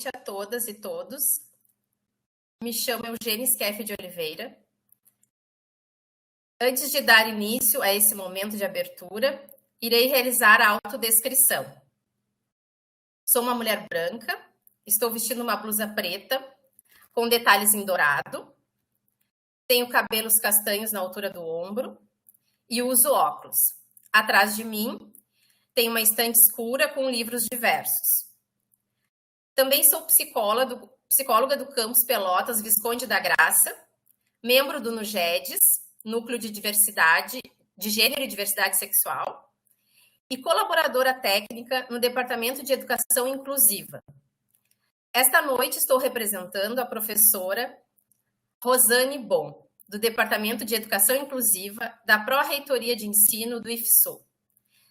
noite a todas e todos. Me chamo Eugênia Skeff de Oliveira. Antes de dar início a esse momento de abertura, irei realizar a autodescrição. Sou uma mulher branca, estou vestindo uma blusa preta, com detalhes em dourado, tenho cabelos castanhos na altura do ombro e uso óculos. Atrás de mim, tem uma estante escura com livros diversos. Também sou psicóloga do Campus Pelotas Visconde da Graça, membro do NUGEDS, Núcleo de Gênero e Diversidade Sexual, e colaboradora técnica no Departamento de Educação Inclusiva. Esta noite estou representando a professora Rosane Bon, do Departamento de Educação Inclusiva da Pró-Reitoria de Ensino do IFSU.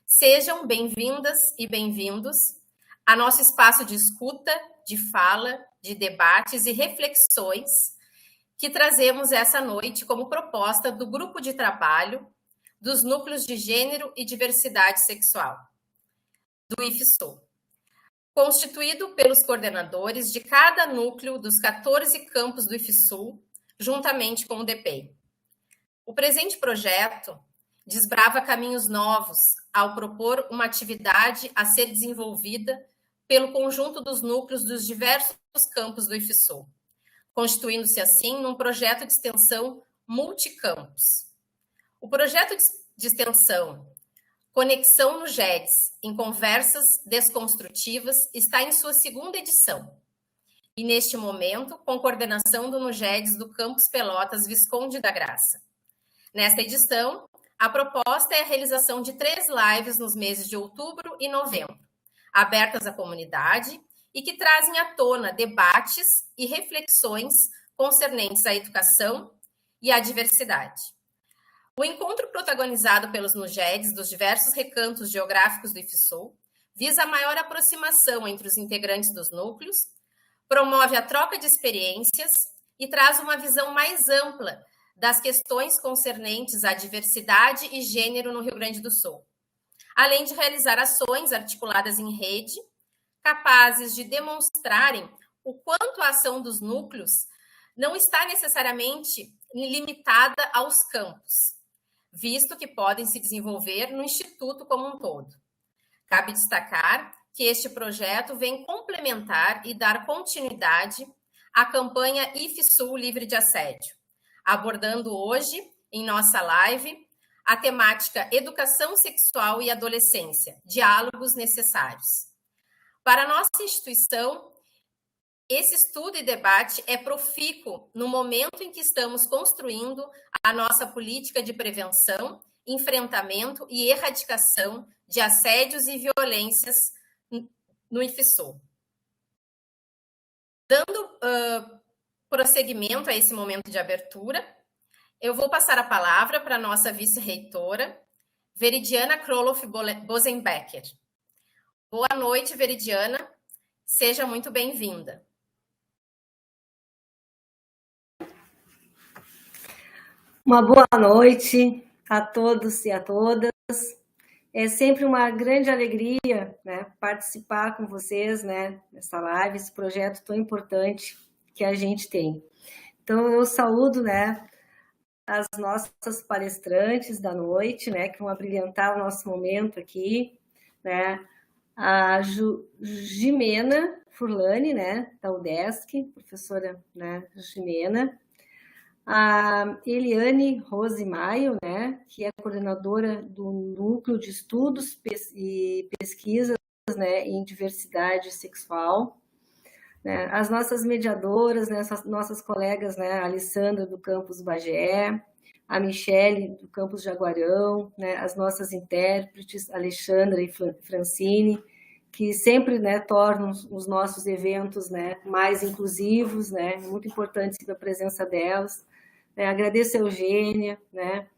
Sejam bem-vindas e bem-vindos a nosso espaço de escuta, de fala, de debates e reflexões que trazemos essa noite como proposta do Grupo de Trabalho dos Núcleos de Gênero e Diversidade Sexual, do IFSU, constituído pelos coordenadores de cada núcleo dos 14 campos do IFSU, juntamente com o DPEI. O presente projeto desbrava caminhos novos ao propor uma atividade a ser desenvolvida pelo conjunto dos núcleos dos diversos campos do IFSU, constituindo-se assim num projeto de extensão multicampus. O projeto de extensão Conexão no GEDS em Conversas Desconstrutivas está em sua segunda edição e, neste momento, com coordenação do NUGEDS do Campus Pelotas Visconde da Graça. Nesta edição, a proposta é a realização de 3 lives nos meses de outubro e novembro, abertas à comunidade e que trazem à tona debates e reflexões concernentes à educação e à diversidade. O encontro protagonizado pelos NUGEDS dos diversos recantos geográficos do IFSU visa a maior aproximação entre os integrantes dos núcleos, promove a troca de experiências e traz uma visão mais ampla das questões concernentes à diversidade e gênero no Rio Grande do Sul, além de realizar ações articuladas em rede, capazes de demonstrarem o quanto a ação dos núcleos não está necessariamente limitada aos campos, visto que podem se desenvolver no Instituto como um todo. Cabe destacar que este projeto vem complementar e dar continuidade à campanha IFSU Livre de Assédio, abordando hoje, em nossa live, a temática Educação Sexual e Adolescência, Diálogos Necessários. Para a nossa instituição, esse estudo e debate é profícuo no momento em que estamos construindo a nossa política de prevenção, enfrentamento e erradicação de assédios e violências no IFSU. Dando prosseguimento a esse momento de abertura, eu vou passar a palavra para a nossa vice-reitora, Veridiana Kroloff Bosenbecker. Boa noite, Veridiana. Seja muito bem-vinda. Uma boa noite a todos e a todas. É sempre uma grande alegria, né, participar com vocês, né, nessa live, esse projeto tão importante que a gente tem. Então, eu saúdo, né, as nossas palestrantes da noite, né, que vão abrilhantar o nosso momento aqui, né, a Jimena Furlani, né, da UDESC, professora, né, Jimena, a Eliane Rose Maio, né, que é coordenadora do Núcleo de Estudos e Pesquisas, né, em Diversidade Sexual, né, as nossas mediadoras, né, nossas colegas, né, a Alessandra do campus Bagé, a Michele do campus Jaguarão, né, as nossas intérpretes, Alexandra e Francine, que sempre, né, tornam os nossos eventos, né, mais inclusivos, né, muito importante a presença delas. Agradeço a Eugênia, né,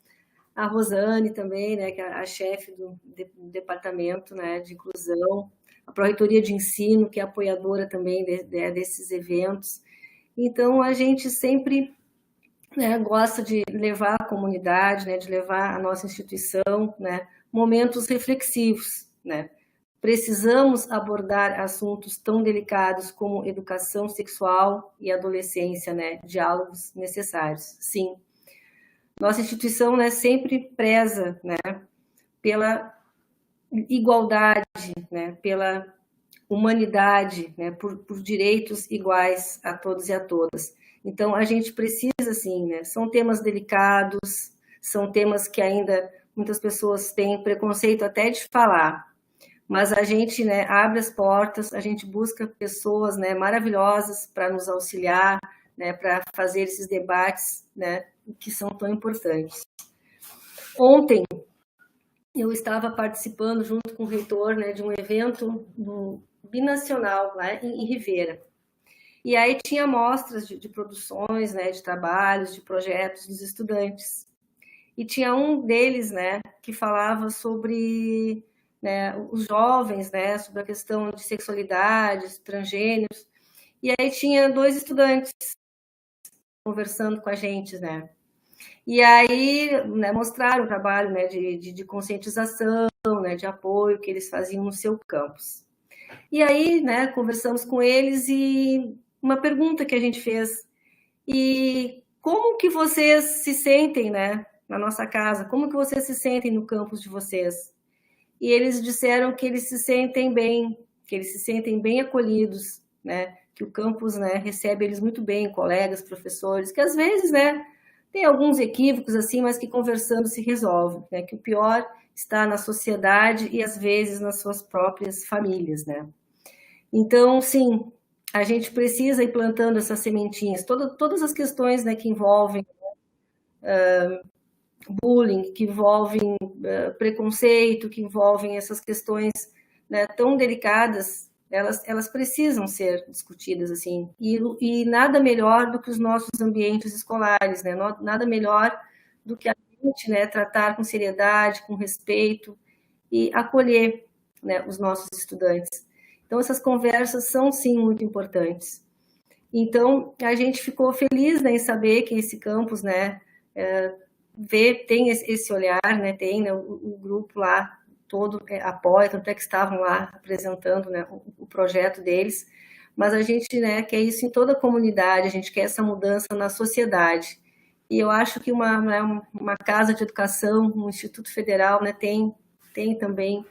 a Rosane também, né, que é a chefe do departamento, né, de inclusão, a Pró-Reitoria de Ensino, que é apoiadora também desses eventos. Então, a gente sempre, né, gosta de levar a comunidade, né, de levar a nossa instituição, né, momentos reflexivos, né, precisamos abordar assuntos tão delicados como educação sexual e adolescência, né? Diálogos necessários, sim. Nossa instituição, né, sempre preza, né, pela igualdade, né, pela humanidade, né, por direitos iguais a todos e a todas. Então, a gente precisa, sim, né, são temas delicados, são temas que ainda muitas pessoas têm preconceito até de falar, mas a gente, né, abre as portas, a gente busca pessoas, né, maravilhosas para nos auxiliar, né, para fazer esses debates, né, que são tão importantes. Ontem, eu estava participando junto com o reitor, né, de um evento binacional lá em Ribeira. E aí tinha amostras de produções, né, de trabalhos, de projetos dos estudantes. E tinha um deles, né, que falava sobre, né, os jovens, né, sobre a questão de sexualidade, transgêneros. E aí tinha 2 estudantes conversando com a gente, né. E aí, né, mostraram o trabalho, né, de conscientização, né, de apoio que eles faziam no seu campus. E aí, né, conversamos com eles e uma pergunta que a gente fez: e como que vocês se sentem, né, na nossa casa? Como que vocês se sentem no campus de vocês? E eles disseram que eles se sentem bem, que eles se sentem bem acolhidos, né, que o campus, né, recebe eles muito bem, colegas, professores, que às vezes, né, tem alguns equívocos assim, mas que conversando se resolve, né, que o pior está na sociedade e às vezes nas suas próprias famílias, né. Então, sim, a gente precisa ir plantando essas sementinhas, todas as questões, né, que envolvem bullying, que envolvem preconceito, que envolvem essas questões, né, tão delicadas, elas precisam ser discutidas, assim, e nada melhor do que os nossos ambientes escolares, né, nada melhor do que a gente, né, tratar com seriedade, com respeito e acolher, né, os nossos estudantes. Então, essas conversas são, sim, muito importantes. Então, a gente ficou feliz, né, em saber que esse campus, né, tem esse olhar, né, tem, né, o grupo lá todo apoia, tanto é que estavam lá apresentando, né, o projeto deles, mas a gente, né, quer isso em toda a comunidade, a gente quer essa mudança na sociedade. E eu acho que uma casa de educação, um Instituto Federal, né, tem também,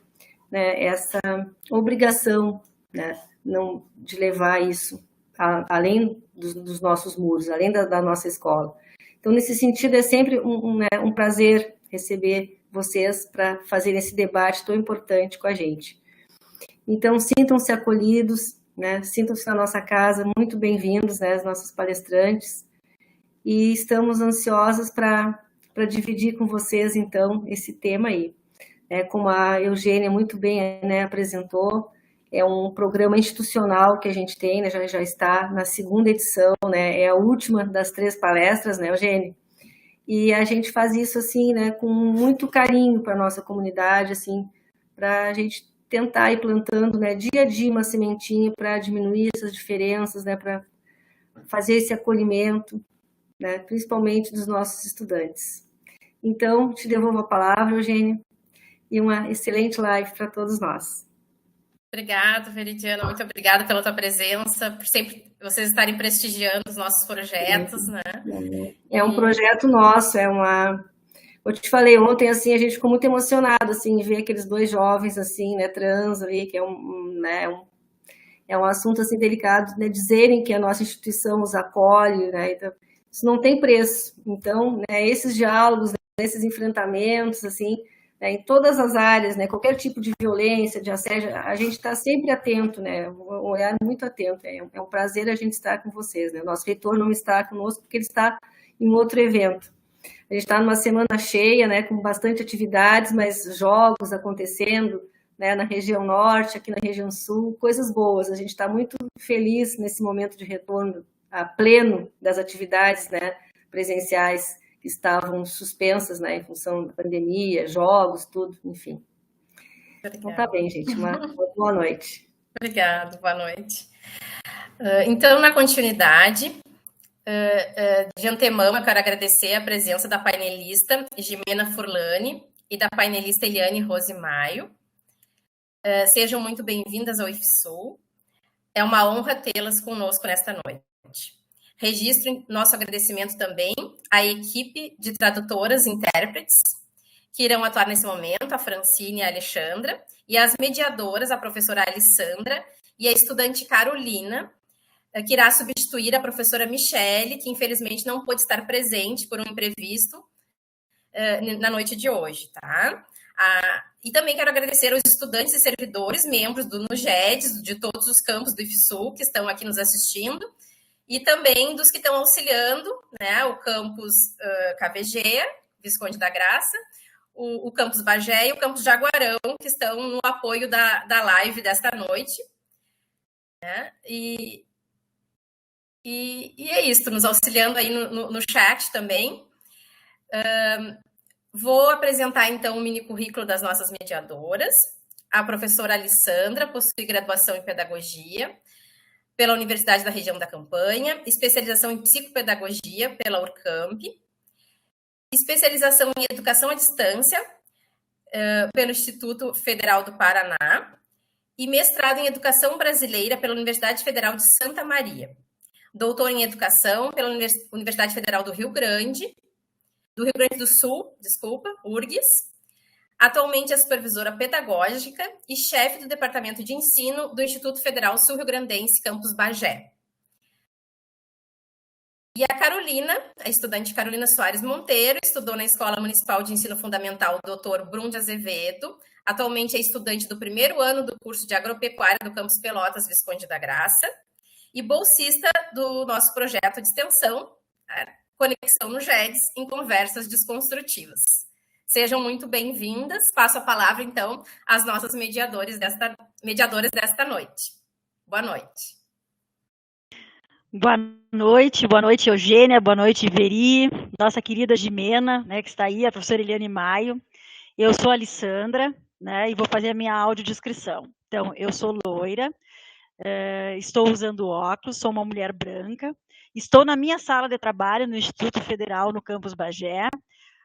né, essa obrigação, né, não, de levar isso além dos nossos muros, além da nossa escola. Então, nesse sentido, é sempre um prazer receber vocês para fazer esse debate tão importante com a gente. Então, sintam-se acolhidos, né? Sintam-se na nossa casa, muito bem-vindos, né, as nossas palestrantes, e estamos ansiosas para dividir com vocês, então, esse tema aí. Como a Eugênia muito bem, né, apresentou, é um programa institucional que a gente tem, né, já está na 2ª edição, né, é a última das 3 palestras, né, Eugênia? E a gente faz isso, assim, né, com muito carinho para a nossa comunidade, assim, para a gente tentar ir plantando, né, dia a dia uma sementinha para diminuir essas diferenças, né, para fazer esse acolhimento, né, principalmente dos nossos estudantes. Então, te devolvo a palavra, Eugênia, e uma excelente live para todos nós. Obrigada, Veridiana, muito obrigada pela tua presença, por sempre vocês estarem prestigiando os nossos projetos, né? É um projeto nosso, eu te falei ontem, assim, a gente ficou muito emocionado, assim, em ver aqueles 2 jovens, assim, né, trans ali, que é um assunto, assim, delicado, né, dizerem que a nossa instituição os acolhe, né, então, isso não tem preço. Então, né, esses diálogos, né, esses enfrentamentos, assim, né, em todas as áreas, né, qualquer tipo de violência, de assédio, a gente está sempre atento, né, um olhar muito atento. É um prazer a gente estar com vocês, né, o nosso reitor não está conosco porque ele está em outro evento. A gente está numa semana cheia, né, com bastante atividades, mas jogos acontecendo, né, na região norte, aqui na região sul, coisas boas. A gente está muito feliz nesse momento de retorno a pleno das atividades, né, presenciais que estavam suspensas, né, em função da pandemia, jogos, tudo, enfim. Obrigada. Então tá bem, gente. Uma boa noite. Obrigada, boa noite. Então, na continuidade, de antemão, eu quero agradecer a presença da painelista Jimena Furlani e da painelista Eliane Rose Maio. Sejam muito bem-vindas ao IFSU. É uma honra tê-las conosco nesta noite. Registro nosso agradecimento também à equipe de tradutoras e intérpretes que irão atuar nesse momento, a Francine e a Alexandra, e as mediadoras, a professora Alessandra e a estudante Carolina, que irá substituir a professora Michele, que infelizmente não pôde estar presente por um imprevisto na noite de hoje, tá? E também quero agradecer aos estudantes e servidores, membros do NUGEDS, de todos os campos do IFSU, que estão aqui nos assistindo, e também dos que estão auxiliando, né, o campus KVG, Visconde da Graça, o campus Bagé e o campus Jaguarão, que estão no apoio da live desta noite. Né? E é isso, nos auxiliando aí no chat também. Vou apresentar, então, o mini currículo das nossas mediadoras. A professora Alessandra possui graduação em Pedagogia pela Universidade da Região da Campanha, especialização em Psicopedagogia pela Urcamp, especialização em Educação à Distância pelo Instituto Federal do Paraná e mestrado em Educação Brasileira pela Universidade Federal de Santa Maria. Doutor em Educação pela Universidade Federal do Rio Grande do Sul, URGS. Atualmente é supervisora pedagógica e chefe do Departamento de Ensino do Instituto Federal Sul-Rio-Grandense, campus Bagé. E a Carolina, a estudante Carolina Soares Monteiro, estudou na Escola Municipal de Ensino Fundamental Dr. Brum de Azevedo. Atualmente é estudante do primeiro ano do curso de Agropecuária do campus Pelotas, Visconde da Graça, e bolsista do nosso projeto de extensão, Conexão no GEDS, em Conversas Desconstrutivas. Sejam muito bem-vindas. Passo a palavra, então, às nossas mediadoras desta noite. Boa noite. Boa noite, Eugênia, boa noite, Veri, nossa querida Jimena, né, que está aí, a professora Eliane Maio. Eu sou a Alessandra, né, e vou fazer a minha audiodescrição. Então, eu sou loira, estou usando óculos, sou uma mulher branca, estou na minha sala de trabalho no Instituto Federal, no campus Bagé.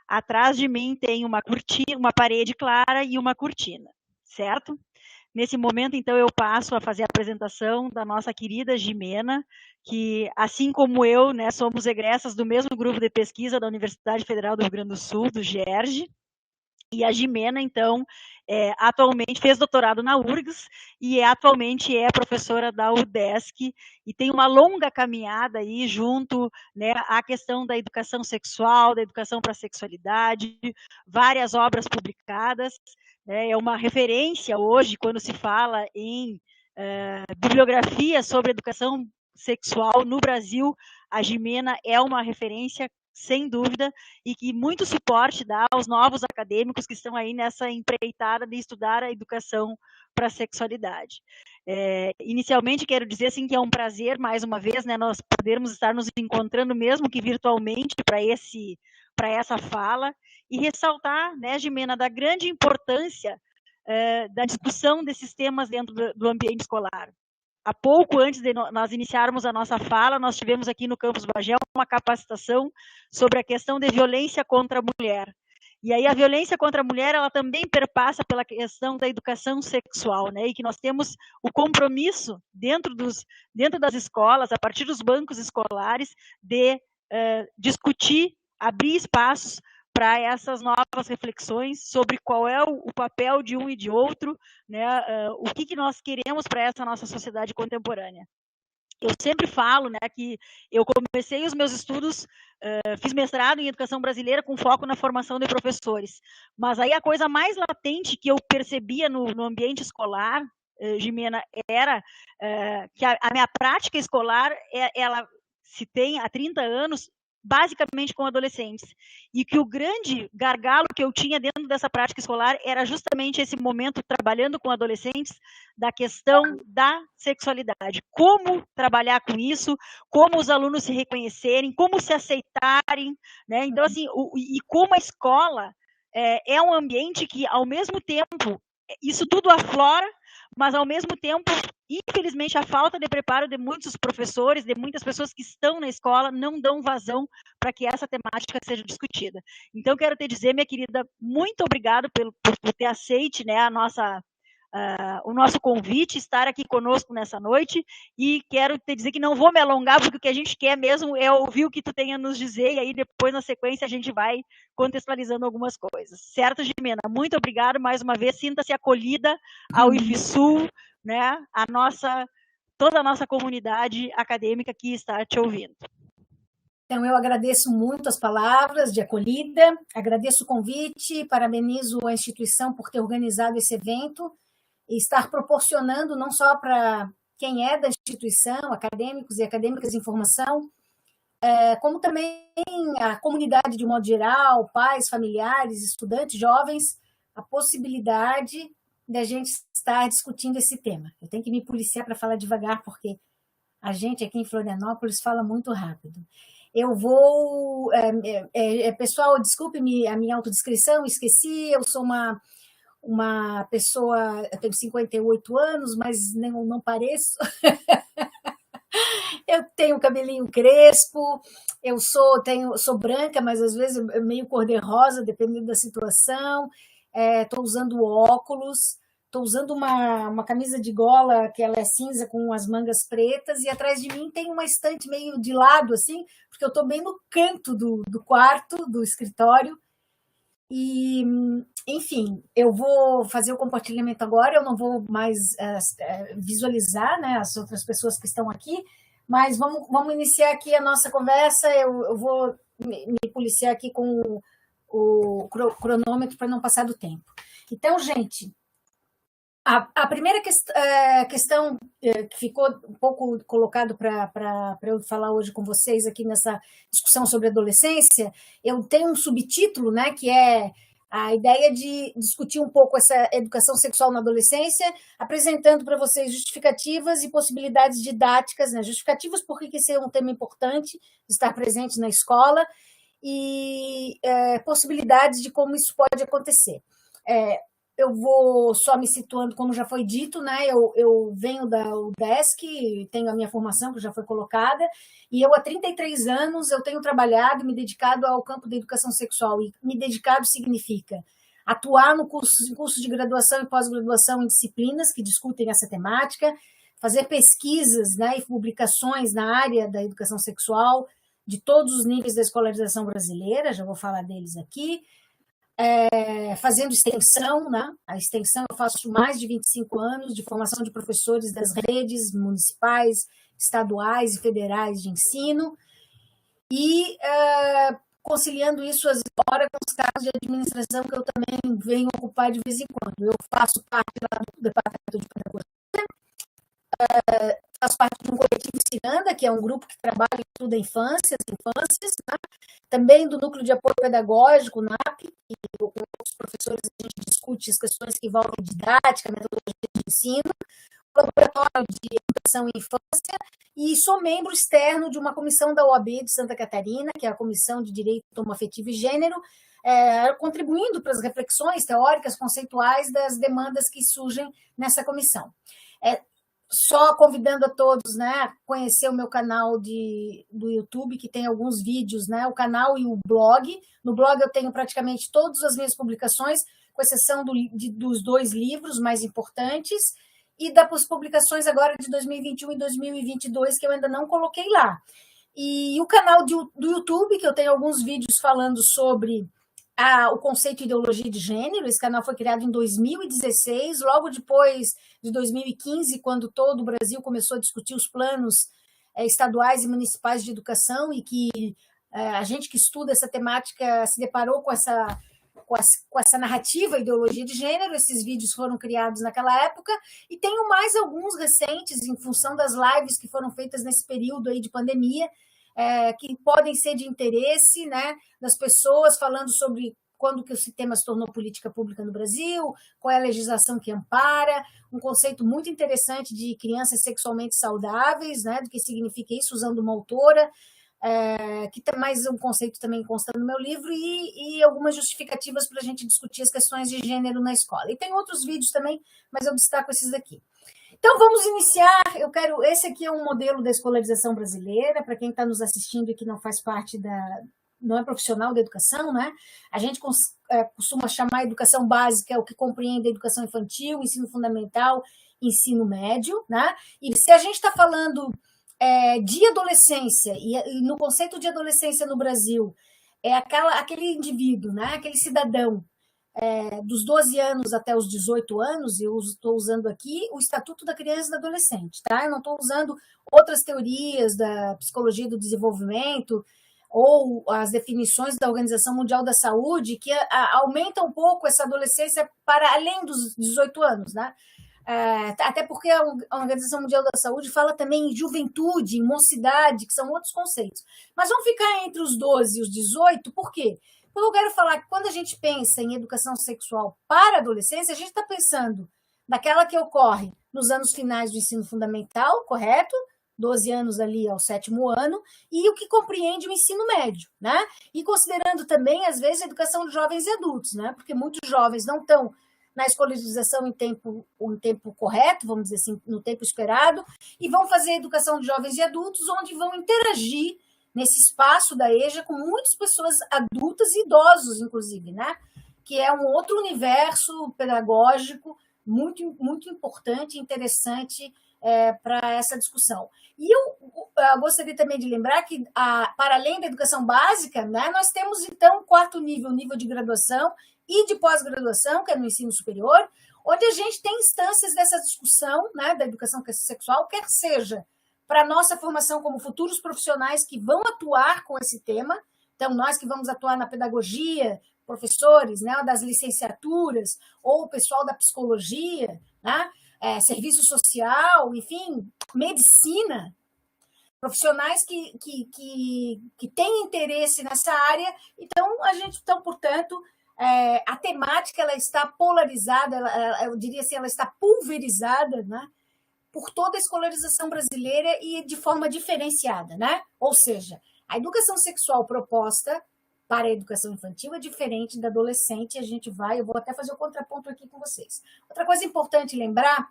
Atrás de mim tem uma cortina, uma parede clara e uma cortina, certo? Nesse momento, então, eu passo a fazer a apresentação da nossa querida Jimena, que, assim como eu, né, somos egressas do mesmo grupo de pesquisa da Universidade Federal do Rio Grande do Sul, do GERJ, e a Jimena, então, atualmente fez doutorado na URGS e atualmente é professora da UDESC e tem uma longa caminhada aí junto, né, à questão da educação sexual, da educação para a sexualidade, várias obras publicadas, né, é uma referência hoje quando se fala em bibliografia sobre educação sexual no Brasil. A Jimena é uma referência sem dúvida, e que muito suporte dá aos novos acadêmicos que estão aí nessa empreitada de estudar a educação para a sexualidade. Inicialmente, quero dizer assim, que é um prazer, mais uma vez, né, nós podermos estar nos encontrando, mesmo que virtualmente, para essa fala, e ressaltar, né, Jimena, da grande importância da discussão desses temas dentro do ambiente escolar. Há pouco antes de nós iniciarmos a nossa fala, nós tivemos aqui no campus Bagé uma capacitação sobre a questão de violência contra a mulher. E aí a violência contra a mulher, ela também perpassa pela questão da educação sexual, né? E que nós temos o compromisso dentro das escolas, a partir dos bancos escolares, de discutir, abrir espaços para essas novas reflexões sobre qual é o papel de um e de outro, né? O que nós queremos para essa nossa sociedade contemporânea. Eu sempre falo, né, que eu comecei os meus estudos, fiz mestrado em Educação Brasileira com foco na formação de professores, mas aí a coisa mais latente que eu percebia no ambiente escolar, Jimena, era que a minha prática escolar, ela se tem há 30 anos, basicamente com adolescentes, e que o grande gargalo que eu tinha dentro dessa prática escolar era justamente esse momento trabalhando com adolescentes da questão da sexualidade, como trabalhar com isso, como os alunos se reconhecerem, como se aceitarem, né? Então, assim, e como a escola é um ambiente que, ao mesmo tempo, isso tudo aflora, mas, ao mesmo tempo, infelizmente, a falta de preparo de muitos professores, de muitas pessoas que estão na escola, não dão vazão para que essa temática seja discutida. Então, quero te dizer, minha querida, muito obrigada por ter aceite, né, a o nosso convite, estar aqui conosco nessa noite, e quero te dizer que não vou me alongar, porque o que a gente quer mesmo é ouvir o que tu tem a nos dizer, e aí depois, na sequência, a gente vai contextualizando algumas coisas. Certo, Jimena? Muito obrigado mais uma vez, sinta-se acolhida ao IFSU, né? Toda a nossa comunidade acadêmica que está te ouvindo. Então, eu agradeço muito as palavras de acolhida, agradeço o convite, parabenizo a instituição por ter organizado esse evento e estar proporcionando não só para quem é da instituição, acadêmicos e acadêmicas de informação, como também a comunidade de um modo geral, pais, familiares, estudantes, jovens, a possibilidade de a gente estar discutindo esse tema. Eu tenho que me policiar para falar devagar, porque a gente aqui em Florianópolis fala muito rápido. Eu vou... pessoal, desculpe-me a minha autodescrição, esqueci, eu sou uma pessoa, eu tenho 58 anos, mas não pareço. Eu tenho cabelinho crespo, eu sou branca, mas às vezes meio cor-de-rosa, dependendo da situação. Estou usando óculos, estou usando uma camisa de gola que ela é cinza com as mangas pretas, e atrás de mim tem uma estante meio de lado, assim, porque eu estou bem no canto do quarto, do escritório. E, enfim, eu vou fazer o compartilhamento agora, eu não vou mais visualizar, né, as outras pessoas que estão aqui, mas vamos iniciar aqui a nossa conversa. Eu vou me policiar aqui com o cronômetro para não passar do tempo. Então, gente, a primeira questão que ficou um pouco colocado para eu falar hoje com vocês aqui nessa discussão sobre adolescência, eu tenho um subtítulo, né, que é a ideia de discutir um pouco essa educação sexual na adolescência, apresentando para vocês justificativas e possibilidades didáticas, né, justificativas porque esse é um tema importante, estar presente na escola, e possibilidades de como isso pode acontecer. Eu vou só me situando, como já foi dito, né? Eu venho da UDESC, tenho a minha formação, que já foi colocada, e eu há 33 anos eu tenho trabalhado, me dedicado ao campo da educação sexual, e me dedicado significa atuar no curso de graduação e pós-graduação em disciplinas que discutem essa temática, fazer pesquisas, né, e publicações na área da educação sexual de todos os níveis da escolarização brasileira, já vou falar deles aqui, fazendo extensão, né? A extensão eu faço mais de 25 anos de formação de professores das redes municipais, estaduais e federais de ensino, e conciliando isso agora com os cargos de administração que eu também venho ocupar de vez em quando. Eu faço parte lá do Departamento de Pedagogia, faço parte de um coletivo Ciranda, que é um grupo que trabalha e estuda infâncias, né? Também do Núcleo de Apoio Pedagógico, NAP, e com outros professores a gente discute as questões que envolvem didática, metodologia de ensino, laboratório de educação e infância, e sou membro externo de uma comissão da OAB de Santa Catarina, que é a Comissão de Direito Homoafetivo e Gênero, contribuindo para as reflexões teóricas, conceituais das demandas que surgem nessa comissão. Só convidando a todos, né, a conhecer o meu canal do YouTube, que tem alguns vídeos, né, o canal e o blog. No blog eu tenho praticamente todas as minhas publicações, com exceção dos 2 livros mais importantes, e das publicações agora de 2021 e 2022, que eu ainda não coloquei lá. E o canal do YouTube, que eu tenho alguns vídeos falando sobre o conceito de ideologia de gênero. Esse canal foi criado em 2016, logo depois de 2015, quando todo o Brasil começou a discutir os planos estaduais e municipais de educação, e que a gente que estuda essa temática se deparou com essa narrativa ideologia de gênero. Esses vídeos foram criados naquela época, e tenho mais alguns recentes, em função das lives que foram feitas nesse período aí de pandemia, que podem ser de interesse, né, das pessoas, falando sobre quando que esse tema se tornou política pública no Brasil, qual é a legislação que ampara, um conceito muito interessante de crianças sexualmente saudáveis, né, do que significa isso, usando uma autora, que tem mais um conceito também consta no meu livro, e algumas justificativas para a gente discutir as questões de gênero na escola. E tem outros vídeos também, mas eu destaco esses daqui. Então, vamos iniciar. Esse aqui é um modelo da escolarização brasileira, para quem está nos assistindo e que não faz parte não é profissional da educação, né? A gente costuma chamar a educação básica o que compreende a educação infantil, ensino fundamental, ensino médio, né? E se a gente está falando de adolescência, e no conceito de adolescência no Brasil, é aquele indivíduo, né? Aquele cidadão dos 12 anos até os 18 anos, eu estou usando aqui o Estatuto da Criança e do Adolescente, tá? Eu não estou usando outras teorias da psicologia do desenvolvimento ou as definições da Organização Mundial da Saúde que aumentam um pouco essa adolescência para além dos 18 anos, né? Até porque a Organização Mundial da Saúde fala também em juventude, em mocidade, que são outros conceitos. Mas vamos ficar entre os 12 e os 18, por quê? Porque eu quero falar que quando a gente pensa em educação sexual para a adolescência, a gente está pensando naquela que ocorre nos anos finais do ensino fundamental, correto? 12 anos ali ao 7º ano, e o que compreende o ensino médio, né? E considerando também, às vezes, a educação de jovens e adultos, né? Porque muitos jovens não estão na escolarização em tempo correto, vamos dizer assim, no tempo esperado, e vão fazer educação de jovens e adultos, onde vão interagir nesse espaço da EJA com muitas pessoas adultas e idosos, inclusive, né? Que é um outro universo pedagógico muito, muito importante e interessante para essa discussão. E eu gostaria também de lembrar que, para além da educação básica, né, nós temos, então, o 4º nível, nível de graduação e de pós-graduação, que é no ensino superior, onde a gente tem instâncias dessa discussão, né, da educação sexual, quer seja para a nossa formação como futuros profissionais que vão atuar com esse tema, então nós que vamos atuar na pedagogia, professores, né, das licenciaturas, ou o pessoal da psicologia, né, serviço social, enfim, medicina, profissionais que têm interesse nessa área. Então, portanto, a temática ela está polarizada, eu diria assim, ela está pulverizada, né, por toda a escolarização brasileira e de forma diferenciada, né? Ou seja, a educação sexual proposta para a educação infantil é diferente da adolescente, eu vou até fazer o contraponto aqui com vocês. Outra coisa importante lembrar,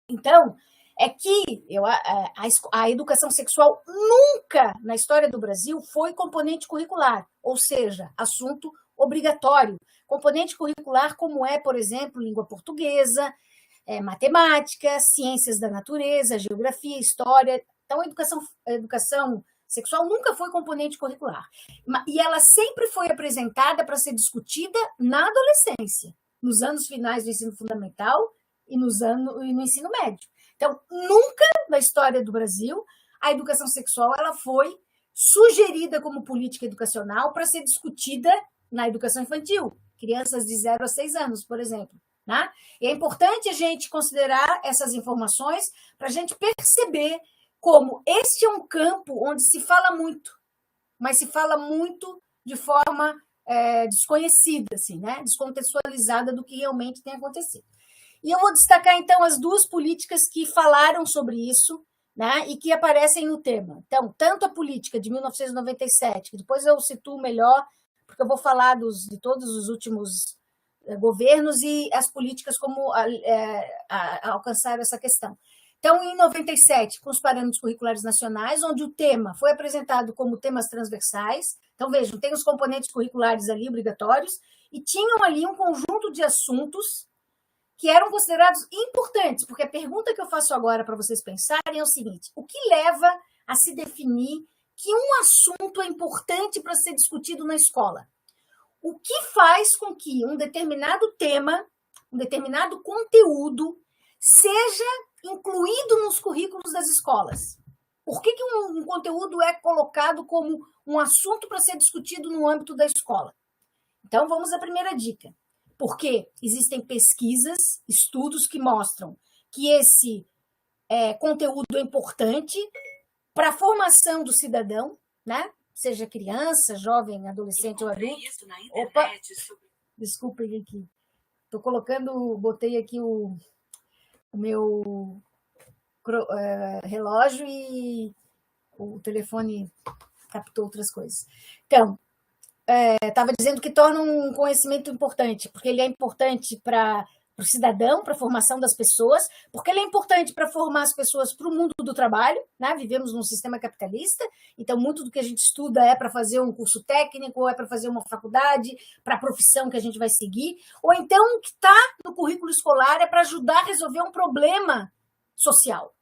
então, é que a educação sexual nunca, na história do Brasil, foi componente curricular, ou seja, assunto obrigatório. Componente curricular como por exemplo, língua portuguesa, matemática, ciências da natureza, geografia, história. Então, a educação sexual nunca foi componente curricular. E ela sempre foi apresentada para ser discutida na adolescência, nos anos finais do ensino fundamental e no ensino médio. Então, nunca na história do Brasil a educação sexual ela foi sugerida como política educacional para ser discutida na educação infantil, crianças de 0 a 6 anos, por exemplo. Né? E é importante a gente considerar essas informações para a gente perceber como este é um campo onde se fala muito, mas se fala muito de forma desconhecida, assim, né? Descontextualizada do que realmente tem acontecido. E eu vou destacar, então, as 2 políticas que falaram sobre isso, né? E que aparecem no tema. Então, tanto a política de 1997, que depois eu situo melhor, porque eu vou falar de todos os últimos governos e as políticas como alcançar essa questão. Então, em 97, com os parâmetros curriculares nacionais, onde o tema foi apresentado como temas transversais. Então, vejam, tem os componentes curriculares ali obrigatórios e tinham ali um conjunto de assuntos que eram considerados importantes, porque a pergunta que eu faço agora para vocês pensarem é o seguinte: o que leva a se definir que um assunto é importante para ser discutido na escola? O que faz com que um determinado tema, um determinado conteúdo, seja incluído nos currículos das escolas? Por que um conteúdo é colocado como um assunto para ser discutido no âmbito da escola? Então, vamos à primeira dica. Porque existem pesquisas, estudos que mostram que esse conteúdo é importante para a formação do cidadão, né? Seja criança, jovem, adolescente ou adulto. Isso na internet. Desculpem aqui. Botei aqui o meu relógio e o telefone captou outras coisas. Então, estava dizendo que torna um conhecimento importante, porque ele é importante para para o cidadão, para a formação das pessoas, porque ele é importante para formar as pessoas para o mundo do trabalho, né? Vivemos num sistema capitalista, então muito do que a gente estuda é para fazer um curso técnico, ou é para fazer uma faculdade, para a profissão que a gente vai seguir, ou então o que está no currículo escolar é para ajudar a resolver um problema social.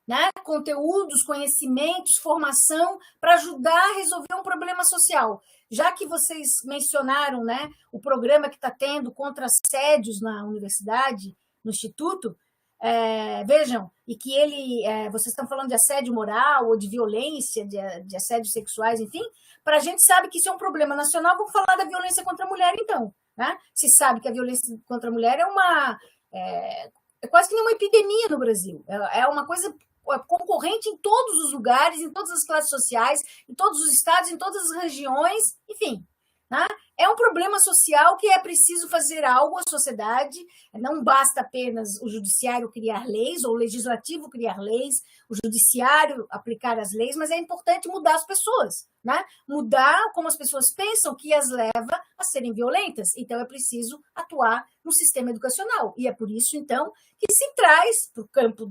Né? Conteúdos, conhecimentos, formação para ajudar a resolver um problema social. Já que vocês mencionaram, né, o programa que está tendo contra assédios na universidade, no instituto, vejam, e que vocês estão falando de assédio moral ou de violência, de assédios sexuais, enfim, para a gente sabe que isso é um problema nacional, vamos falar da violência contra a mulher, então. Né? Se sabe que a violência contra a mulher é quase que uma epidemia no Brasil, é uma coisa concorrente em todos os lugares, em todas as classes sociais, em todos os estados, em todas as regiões, enfim. Né? É um problema social que é preciso fazer algo à sociedade, não basta apenas o judiciário criar leis, ou o legislativo criar leis, o judiciário aplicar as leis, mas é importante mudar as pessoas, né? Mudar como as pessoas pensam, que as leva a serem violentas. Então, é preciso atuar no sistema educacional. E é por isso, então, que se traz para o campo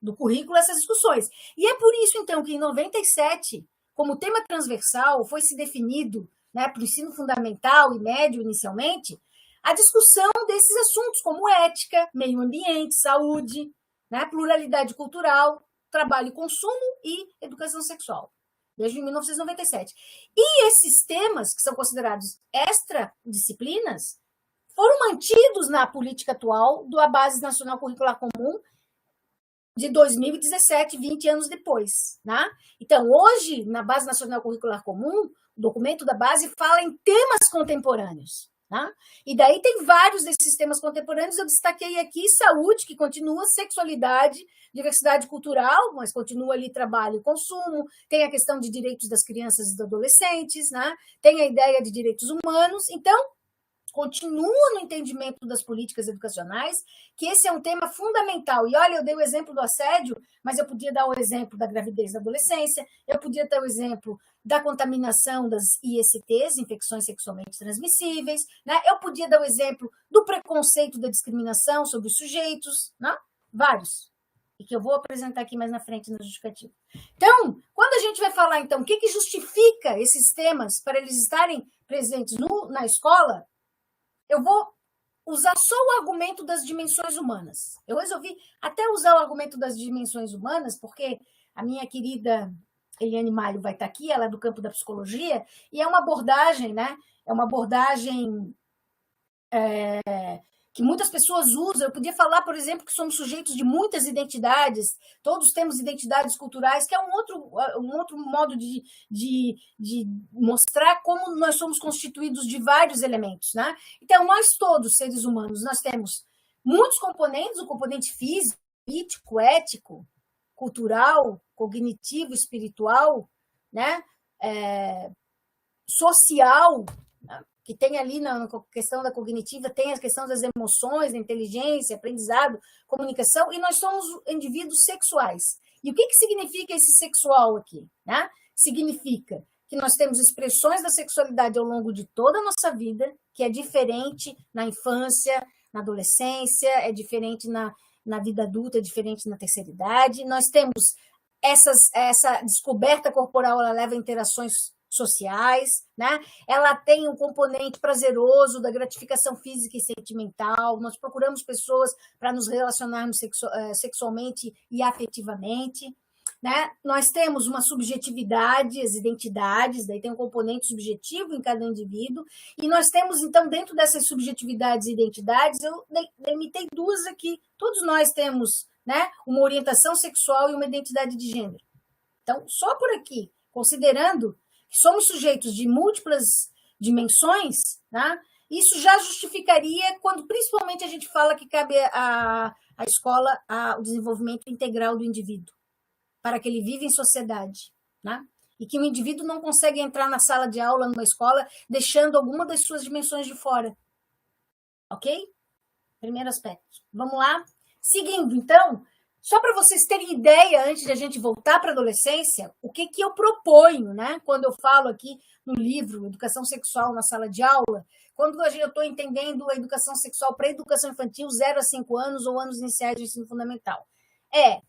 do currículo essas discussões. E é por isso, então, que em 97, como tema transversal, foi se definido, né, para o ensino fundamental e médio, inicialmente, a discussão desses assuntos, como ética, meio ambiente, saúde, né, pluralidade cultural, trabalho e consumo e educação sexual, desde 1997. E esses temas, que são considerados extradisciplinas, foram mantidos na política atual da Base Nacional Curricular Comum, de 2017, 20 anos depois. Né? Então, hoje, na Base Nacional Curricular Comum, o documento da base fala em temas contemporâneos. Né? E daí tem vários desses temas contemporâneos, eu destaquei aqui saúde, que continua, sexualidade, diversidade cultural, mas continua ali trabalho e consumo, tem a questão de direitos das crianças e dos adolescentes, né? Tem a ideia de direitos humanos, então, continua no entendimento das políticas educacionais, que esse é um tema fundamental. E olha, eu dei o exemplo do assédio, mas eu podia dar o exemplo da gravidez da adolescência, eu podia dar o exemplo da contaminação das ISTs, infecções sexualmente transmissíveis, né? Eu podia dar o exemplo do preconceito da discriminação sobre os sujeitos, né? Vários, e que eu vou apresentar aqui mais na frente no justificativo. Então, quando a gente vai falar, então, o que justifica esses temas para eles estarem presentes na escola, eu vou usar só o argumento das dimensões humanas. Eu resolvi até usar o argumento das dimensões humanas, porque a minha querida Eliane Malho vai estar aqui, ela é do campo da psicologia, e é uma abordagem, né? É uma abordagem que muitas pessoas usam. Eu podia falar, por exemplo, que somos sujeitos de muitas identidades, todos temos identidades culturais, que é um outro modo de mostrar como nós somos constituídos de vários elementos. Né? Então, nós todos, seres humanos, nós temos muitos componentes, o componente físico, político, ético, cultural, cognitivo, espiritual, né? Social, né? Que tem ali na questão da cognitiva, tem a questão das emoções, da inteligência, aprendizado, comunicação, e nós somos indivíduos sexuais. E o que significa esse sexual aqui? Né? Significa que nós temos expressões da sexualidade ao longo de toda a nossa vida, que é diferente na infância, na adolescência, é diferente na vida adulta, é diferente na terceira idade. Nós temos essa descoberta corporal, ela leva a interações sociais, né? Ela tem um componente prazeroso da gratificação física e sentimental. Nós procuramos pessoas para nos relacionarmos sexualmente e afetivamente, né? Nós temos uma subjetividade, as identidades, daí tem um componente subjetivo em cada indivíduo, e nós temos, então, dentro dessas subjetividades e identidades, eu delimitei duas aqui. Todos nós temos, né, uma orientação sexual e uma identidade de gênero. Então, só por aqui, considerando que somos sujeitos de múltiplas dimensões, né? Isso já justificaria quando, principalmente, a gente fala que cabe à escola o desenvolvimento integral do indivíduo, para que ele viva em sociedade, né? E que o indivíduo não consegue entrar na sala de aula, numa escola, deixando alguma das suas dimensões de fora. Ok? Primeiro aspecto. Vamos lá? Seguindo, então, só para vocês terem ideia, antes de a gente voltar para a adolescência, o que eu proponho, né? Quando eu falo aqui no livro Educação Sexual na Sala de Aula, quando eu estou entendendo a educação sexual para a educação infantil, 0 a 5 anos ou anos iniciais do ensino fundamental? É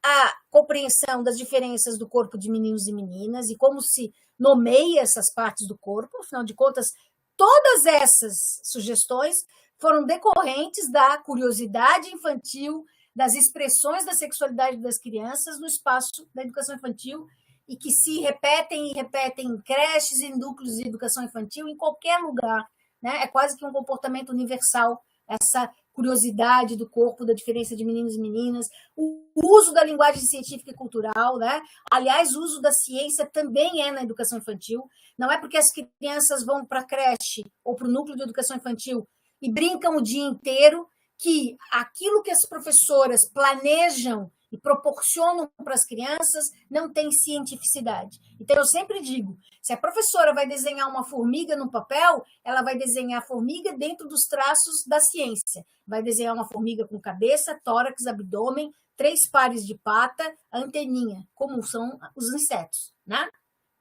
a compreensão das diferenças do corpo de meninos e meninas e como se nomeia essas partes do corpo. Afinal de contas, todas essas sugestões foram decorrentes da curiosidade infantil, das expressões da sexualidade das crianças no espaço da educação infantil e que se repetem e repetem em creches e núcleos de educação infantil em qualquer lugar, né? É quase que um comportamento universal, essa curiosidade do corpo, da diferença de meninos e meninas, o uso da linguagem científica e cultural, né? Aliás, o uso da ciência também é na educação infantil. Não é porque as crianças vão para a creche ou para o núcleo de educação infantil e brincam o dia inteiro que aquilo que as professoras planejam e proporcionam para as crianças não tem cientificidade. Então, eu sempre digo, se a professora vai desenhar uma formiga no papel, ela vai desenhar a formiga dentro dos traços da ciência. Vai desenhar uma formiga com cabeça, tórax, abdômen, 3 pares de pata, anteninha, como são os insetos, né?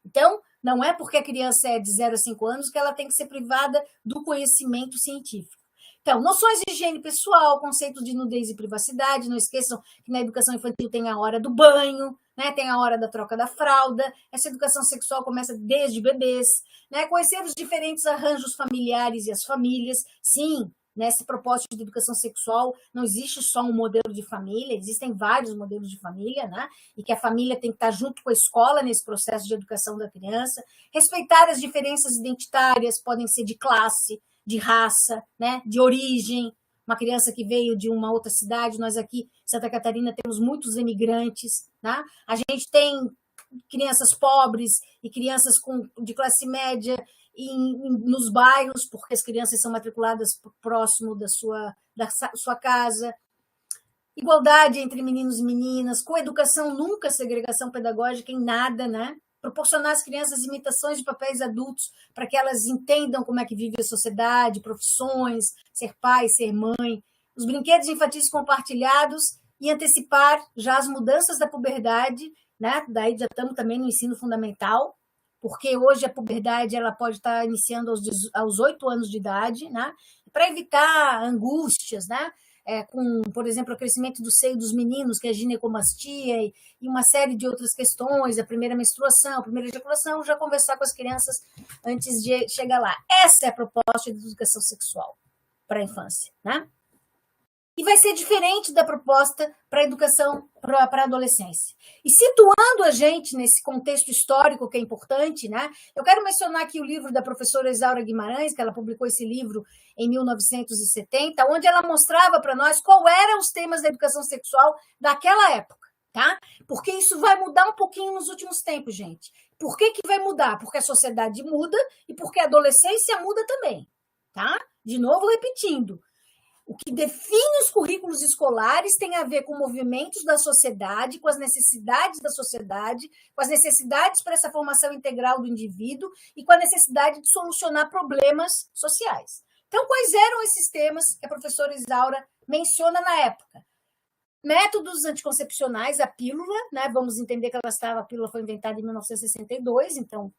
Então, não é porque a criança é de 0 a 5 anos que ela tem que ser privada do conhecimento científico. Então, noções de higiene pessoal, conceitos de nudez e privacidade. Não esqueçam que na educação infantil tem a hora do banho, né? Tem a hora da troca da fralda. Essa educação sexual começa desde bebês, né? Conhecer os diferentes arranjos familiares e as famílias. Sim, nesse propósito de educação sexual não existe só um modelo de família, existem vários modelos de família, né? E que a família tem que estar junto com a escola nesse processo de educação da criança. Respeitar as diferenças identitárias, podem ser de classe, de raça, né, de origem. Uma criança que veio de uma outra cidade, nós aqui em Santa Catarina temos muitos imigrantes, né? A gente tem crianças pobres e crianças de classe média nos bairros, porque as crianças são matriculadas próximo da sua casa. Igualdade entre meninos e meninas, coeducação, nunca segregação pedagógica em nada, né? Proporcionar às crianças imitações de papéis adultos para que elas entendam como é que vive a sociedade, profissões, ser pai, ser mãe, os brinquedos infantis compartilhados e antecipar já as mudanças da puberdade, né? Daí já estamos também no ensino fundamental, porque hoje a puberdade ela pode estar iniciando aos 8 anos de idade, né? Para evitar angústias, né? Com, por exemplo, o crescimento do seio dos meninos, que é a ginecomastia, e uma série de outras questões, a primeira menstruação, a primeira ejaculação, já conversar com as crianças antes de chegar lá. Essa é a proposta de educação sexual para a infância, né? E vai ser diferente da proposta para a educação para a adolescência. E situando a gente nesse contexto histórico que é importante, né? Eu quero mencionar aqui o livro da professora Isaura Guimarães, que ela publicou esse livro em 1970, onde ela mostrava para nós qual eram os temas da educação sexual daquela época, tá? Porque isso vai mudar um pouquinho nos últimos tempos, gente. Por que vai mudar? Porque a sociedade muda e porque a adolescência muda também, tá? De novo, repetindo. O que define os currículos escolares tem a ver com movimentos da sociedade, com as necessidades da sociedade, com as necessidades para essa formação integral do indivíduo e com a necessidade de solucionar problemas sociais. Então, quais eram esses temas que a professora Isaura menciona na época? Métodos anticoncepcionais, a pílula, né? Vamos entender que a pílula foi inventada em 1962, então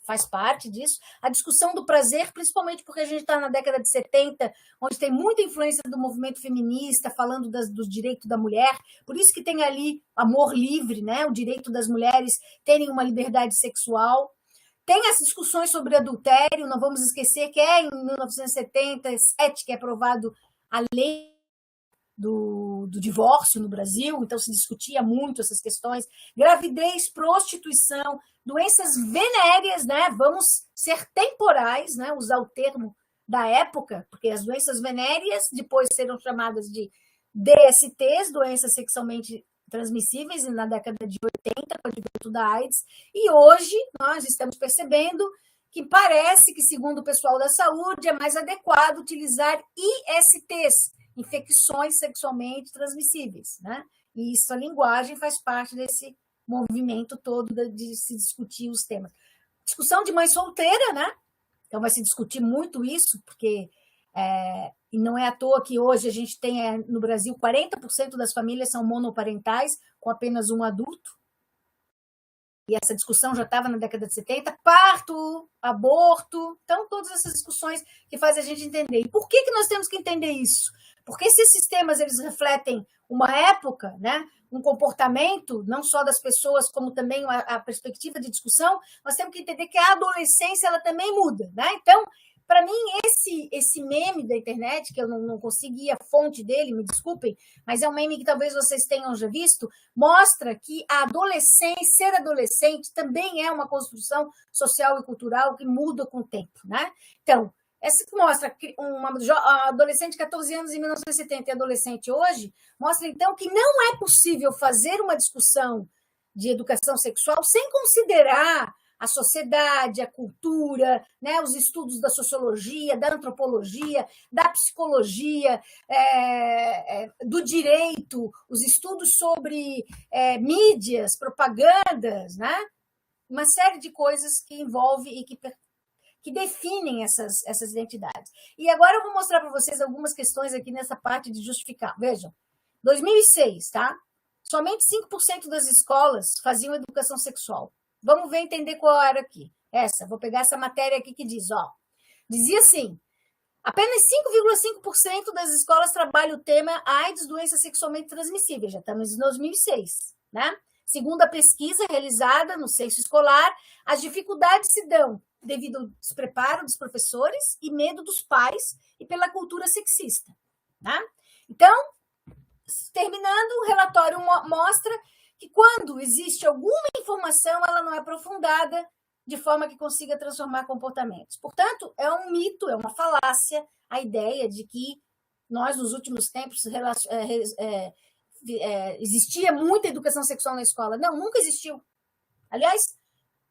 faz parte disso. A discussão do prazer, principalmente porque a gente está na década de 70, onde tem muita influência do movimento feminista, falando do direito da mulher, por isso que tem ali amor livre, né? O direito das mulheres terem uma liberdade sexual. Tem as discussões sobre adultério, não vamos esquecer que em 1977 que é aprovado a lei do divórcio no Brasil, então se discutia muito essas questões, gravidez, prostituição, doenças venéreas, né? Vamos ser temporais, né? Usar o termo da época, porque as doenças venéreas depois serão chamadas de DSTs, doenças sexualmente transmissíveis, na década de 80, com o advento da AIDS, e hoje nós estamos percebendo que parece que, segundo o pessoal da saúde, é mais adequado utilizar ISTs, infecções sexualmente transmissíveis, né? E isso, a linguagem faz parte desse movimento todo de se discutir os temas. Discussão de mãe solteira, né? Então vai se discutir muito isso, porque e não é à toa que hoje a gente tem no Brasil 40% das famílias são monoparentais, com apenas um adulto. e essa discussão já estava na década de 70, parto, aborto, então todas essas discussões que fazem a gente entender. E por que nós temos que entender isso? Porque esses sistemas eles refletem uma época, né? Um comportamento, não só das pessoas, como também a perspectiva de discussão, nós temos que entender que a adolescência ela também muda, né? Então, para mim, esse meme da internet, que eu não consegui a fonte dele, me desculpem, mas é um meme que talvez vocês tenham já visto, mostra que a adolescência, ser adolescente, também é uma construção social e cultural que muda com o tempo, né? Então, essa que mostra uma adolescente de 14 anos em 1970 e adolescente hoje, mostra, então, que não é possível fazer uma discussão de educação sexual sem considerar a sociedade, a cultura, né, os estudos da sociologia, da antropologia, da psicologia, do direito, os estudos sobre mídias, propagandas, né? Uma série de coisas que envolve e que definem essas identidades. E agora eu vou mostrar para vocês algumas questões aqui nessa parte de justificar. Vejam, 2006, tá? Somente 5% das escolas faziam educação sexual. Vamos ver, entender qual era aqui. Vou pegar essa matéria aqui que diz, dizia assim, apenas 5,5% das escolas trabalham o tema AIDS, doença sexualmente transmissível. Já estamos em 2006, né? Segundo a pesquisa realizada no censo escolar, as dificuldades se dão devido ao despreparo dos professores e medo dos pais e pela cultura sexista, né? Então, terminando, o relatório mostra que quando existe alguma informação, ela não é aprofundada de forma que consiga transformar comportamentos. Portanto, é um mito, é uma falácia a ideia de que nós, nos últimos tempos, existia muita educação sexual na escola. Não, nunca existiu. Aliás,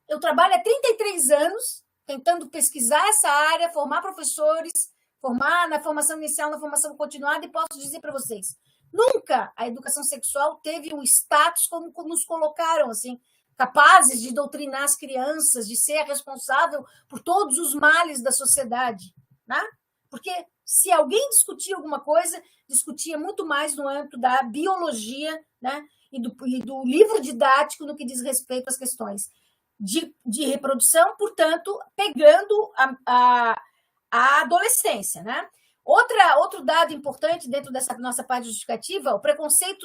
eu trabalho há 33 anos tentando pesquisar essa área, formar professores, formar na formação inicial, na formação continuada, e posso dizer para vocês, nunca a educação sexual teve um status como nos colocaram, assim, capazes de doutrinar as crianças, de ser responsável por todos os males da sociedade, né? Porque se alguém discutia alguma coisa, discutia muito mais no âmbito da biologia, né? E do livro didático no que diz respeito às questões de reprodução, portanto, pegando a adolescência, né? Outro dado importante dentro dessa nossa parte justificativa, o preconceito,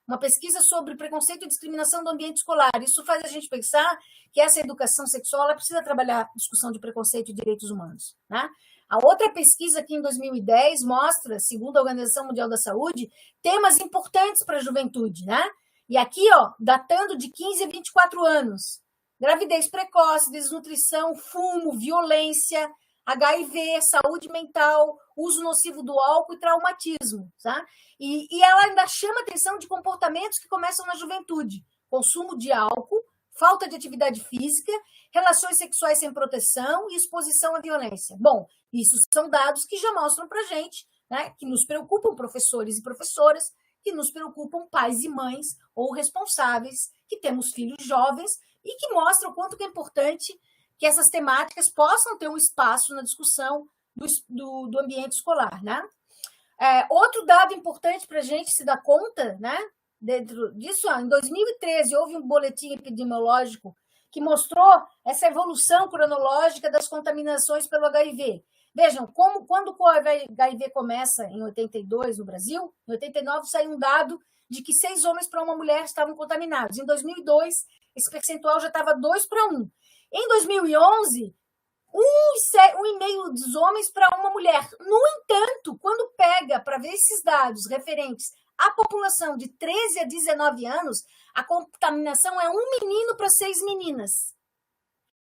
uma pesquisa sobre preconceito e discriminação do ambiente escolar. Isso faz a gente pensar que essa educação sexual ela precisa trabalhar a discussão de preconceito e direitos humanos, né? A outra pesquisa aqui em 2010 mostra, segundo a Organização Mundial da Saúde, temas importantes para a juventude, né? E aqui, datando de 15 a 24 anos, gravidez precoce, desnutrição, fumo, violência, HIV, saúde mental, uso nocivo do álcool e traumatismo, tá? E ela ainda chama atenção de comportamentos que começam na juventude, consumo de álcool, falta de atividade física, relações sexuais sem proteção e exposição à violência. Bom, isso são dados que já mostram para a gente, né, que nos preocupam professores e professoras, que nos preocupam pais e mães ou responsáveis, que temos filhos jovens e que mostram o quanto que é importante que essas temáticas possam ter um espaço na discussão do ambiente escolar, né? Outro dado importante para a gente se dar conta, né? Dentro disso, em 2013, houve um boletim epidemiológico que mostrou essa evolução cronológica das contaminações pelo HIV. Vejam, quando o HIV começa em 82 no Brasil, em 89 saiu um dado de que 6 homens para uma mulher estavam contaminados. Em 2002, esse percentual já estava 2 para 1. Em 2011, 1,5 dos homens para uma mulher. No entanto, quando pega para ver esses dados referentes à população de 13 a 19 anos, a contaminação é 1 menino para 6 meninas.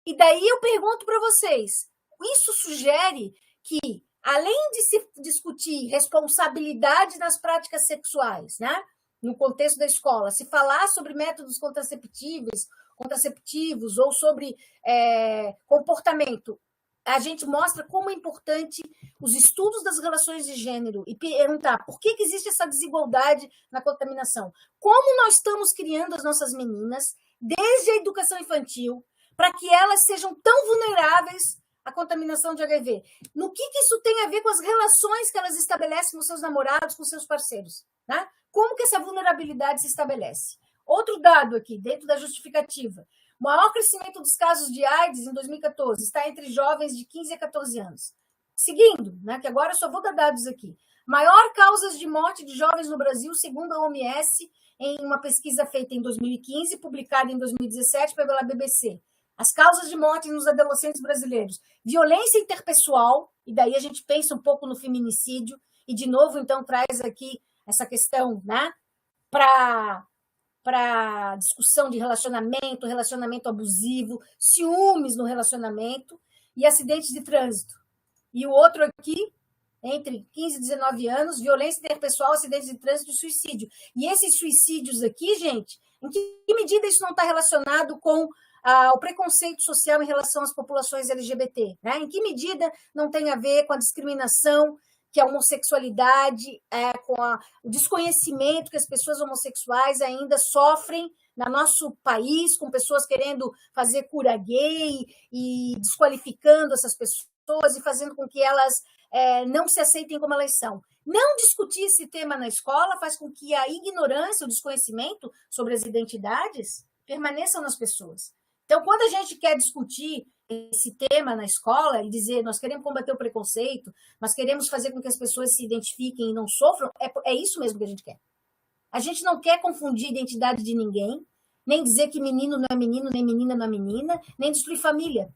E daí eu pergunto para vocês, isso sugere que, além de se discutir responsabilidade nas práticas sexuais, né, no contexto da escola, se falar sobre métodos contraceptivos ou sobre comportamento, a gente mostra como é importante os estudos das relações de gênero e perguntar por que existe essa desigualdade na contaminação. Como nós estamos criando as nossas meninas, desde a educação infantil, para que elas sejam tão vulneráveis à contaminação de HIV? No que isso tem a ver com as relações que elas estabelecem com seus namorados, com seus parceiros, né? Como que essa vulnerabilidade se estabelece? Outro dado aqui, dentro da justificativa. O maior crescimento dos casos de AIDS em 2014 está entre jovens de 15 a 14 anos. Seguindo, né, que agora eu só vou dar dados aqui. Maior causas de morte de jovens no Brasil, segundo a OMS, em uma pesquisa feita em 2015, publicada em 2017 pela BBC. As causas de morte nos adolescentes brasileiros. Violência interpessoal, e daí a gente pensa um pouco no feminicídio, e de novo, então, traz aqui essa questão, né, para discussão de relacionamento abusivo, ciúmes no relacionamento e acidentes de trânsito. E o outro aqui, entre 15 e 19 anos, violência interpessoal, acidentes de trânsito e suicídio. E esses suicídios aqui, gente, em que medida isso não está relacionado com o preconceito social em relação às populações LGBT? Né? Em que medida não tem a ver com a discriminação que a homossexualidade, com o desconhecimento que as pessoas homossexuais ainda sofrem no nosso país, com pessoas querendo fazer cura gay e desqualificando essas pessoas e fazendo com que elas não se aceitem como elas são. Não discutir esse tema na escola faz com que a ignorância, o desconhecimento sobre as identidades permaneçam nas pessoas. Então, quando a gente quer discutir esse tema na escola e dizer nós queremos combater o preconceito, nós queremos fazer com que as pessoas se identifiquem e não sofram, é isso mesmo que a gente quer. A gente não quer confundir a identidade de ninguém, nem dizer que menino não é menino, nem menina não é menina, nem destruir família.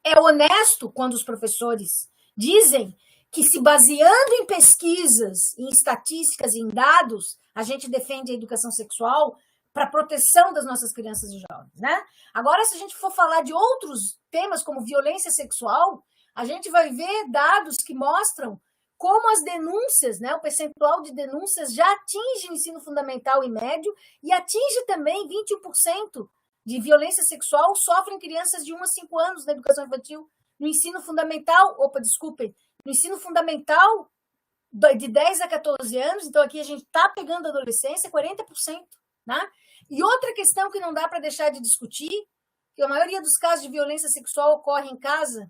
É honesto quando os professores dizem que, se baseando em pesquisas, em estatísticas, em dados, a gente defende a educação sexual para a proteção das nossas crianças e jovens, né? Agora, se a gente for falar de outros temas, como violência sexual, a gente vai ver dados que mostram como as denúncias, né, o percentual de denúncias já atinge o ensino fundamental e médio e atinge também 21% de violência sexual sofrem crianças de 1 a 5 anos na educação infantil. No ensino fundamental, no ensino fundamental de 10 a 14 anos, então aqui a gente está pegando a adolescência, 40%. Né? E outra questão que não dá para deixar de discutir, que a maioria dos casos de violência sexual ocorre em casa,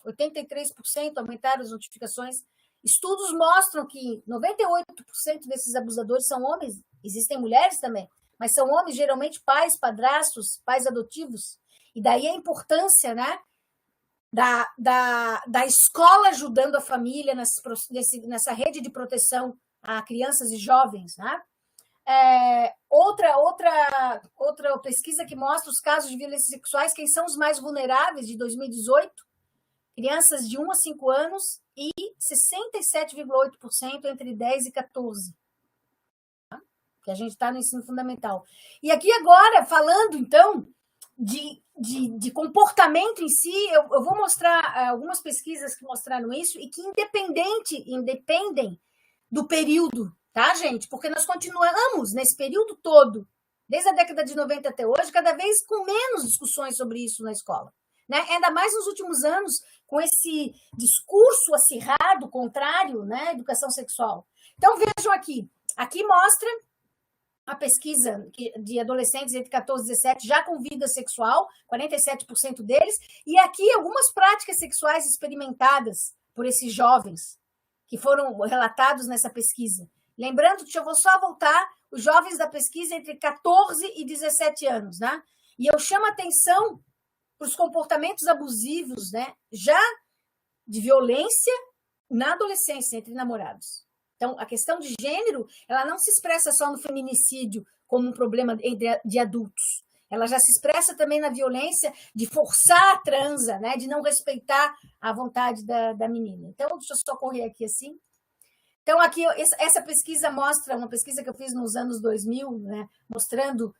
83% aumentaram as notificações. Estudos mostram que 98% desses abusadores são homens, existem mulheres também, mas são homens, geralmente pais, padrastos, pais adotivos. E daí a importância, né, da escola ajudando a família nessa rede de proteção a crianças e jovens, né? Outra pesquisa que mostra os casos de violências sexuais, quem são os mais vulneráveis, de 2018, crianças de 1 a 5 anos e 67,8% entre 10 e 14. Que a gente está no ensino fundamental. E aqui agora, falando, então, de comportamento em si, eu vou mostrar algumas pesquisas que mostraram isso e que independem do período, tá, gente? Porque nós continuamos nesse período todo, desde a década de 90 até hoje, cada vez com menos discussões sobre isso na escola. Né? Ainda mais nos últimos anos, com esse discurso acirrado, contrário, né, à educação sexual. Então, vejam aqui. Aqui mostra a pesquisa de adolescentes entre 14 e 17, já com vida sexual, 47% deles, e aqui algumas práticas sexuais experimentadas por esses jovens, que foram relatados nessa pesquisa. Lembrando, eu vou só voltar, os jovens da pesquisa entre 14 e 17 anos, né? E eu chamo a atenção para os comportamentos abusivos, né? Já de violência na adolescência, entre namorados. Então, a questão de gênero, ela não se expressa só no feminicídio como um problema de adultos. Ela já se expressa também na violência de forçar a transa, né? De não respeitar a vontade da menina. Então, deixa eu só correr aqui assim. Então, aqui, essa pesquisa mostra, uma pesquisa que eu fiz nos anos 2000, né? Mostrando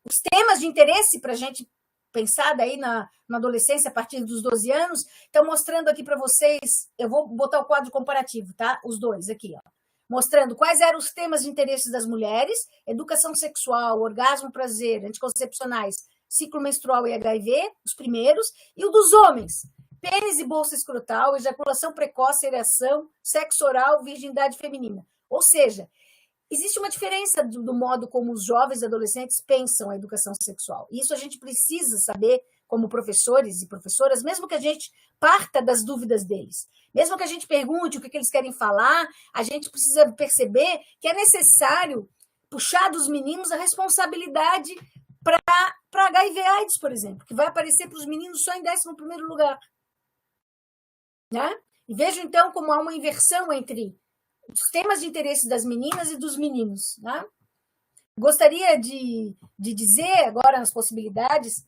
os temas de interesse para a gente pensar daí na adolescência a partir dos 12 anos. Então, mostrando aqui para vocês, eu vou botar o quadro comparativo, tá? Os dois aqui, ó. Mostrando quais eram os temas de interesse das mulheres: educação sexual, orgasmo, prazer, anticoncepcionais, ciclo menstrual e HIV, os primeiros, e o dos homens: pênis e bolsa escrotal, ejaculação precoce, ereção, sexo oral, virgindade feminina. Ou seja, existe uma diferença do modo como os jovens e adolescentes pensam a educação sexual. Isso a gente precisa saber como professores e professoras, mesmo que a gente parta das dúvidas deles. Mesmo que a gente pergunte o que eles querem falar, a gente precisa perceber que é necessário puxar dos meninos a responsabilidade para HIV/AIDS, por exemplo, que vai aparecer para os meninos só em 11º lugar. Né? E vejo, então, como há uma inversão entre os temas de interesse das meninas e dos meninos. Né? Gostaria de dizer, agora nas possibilidades,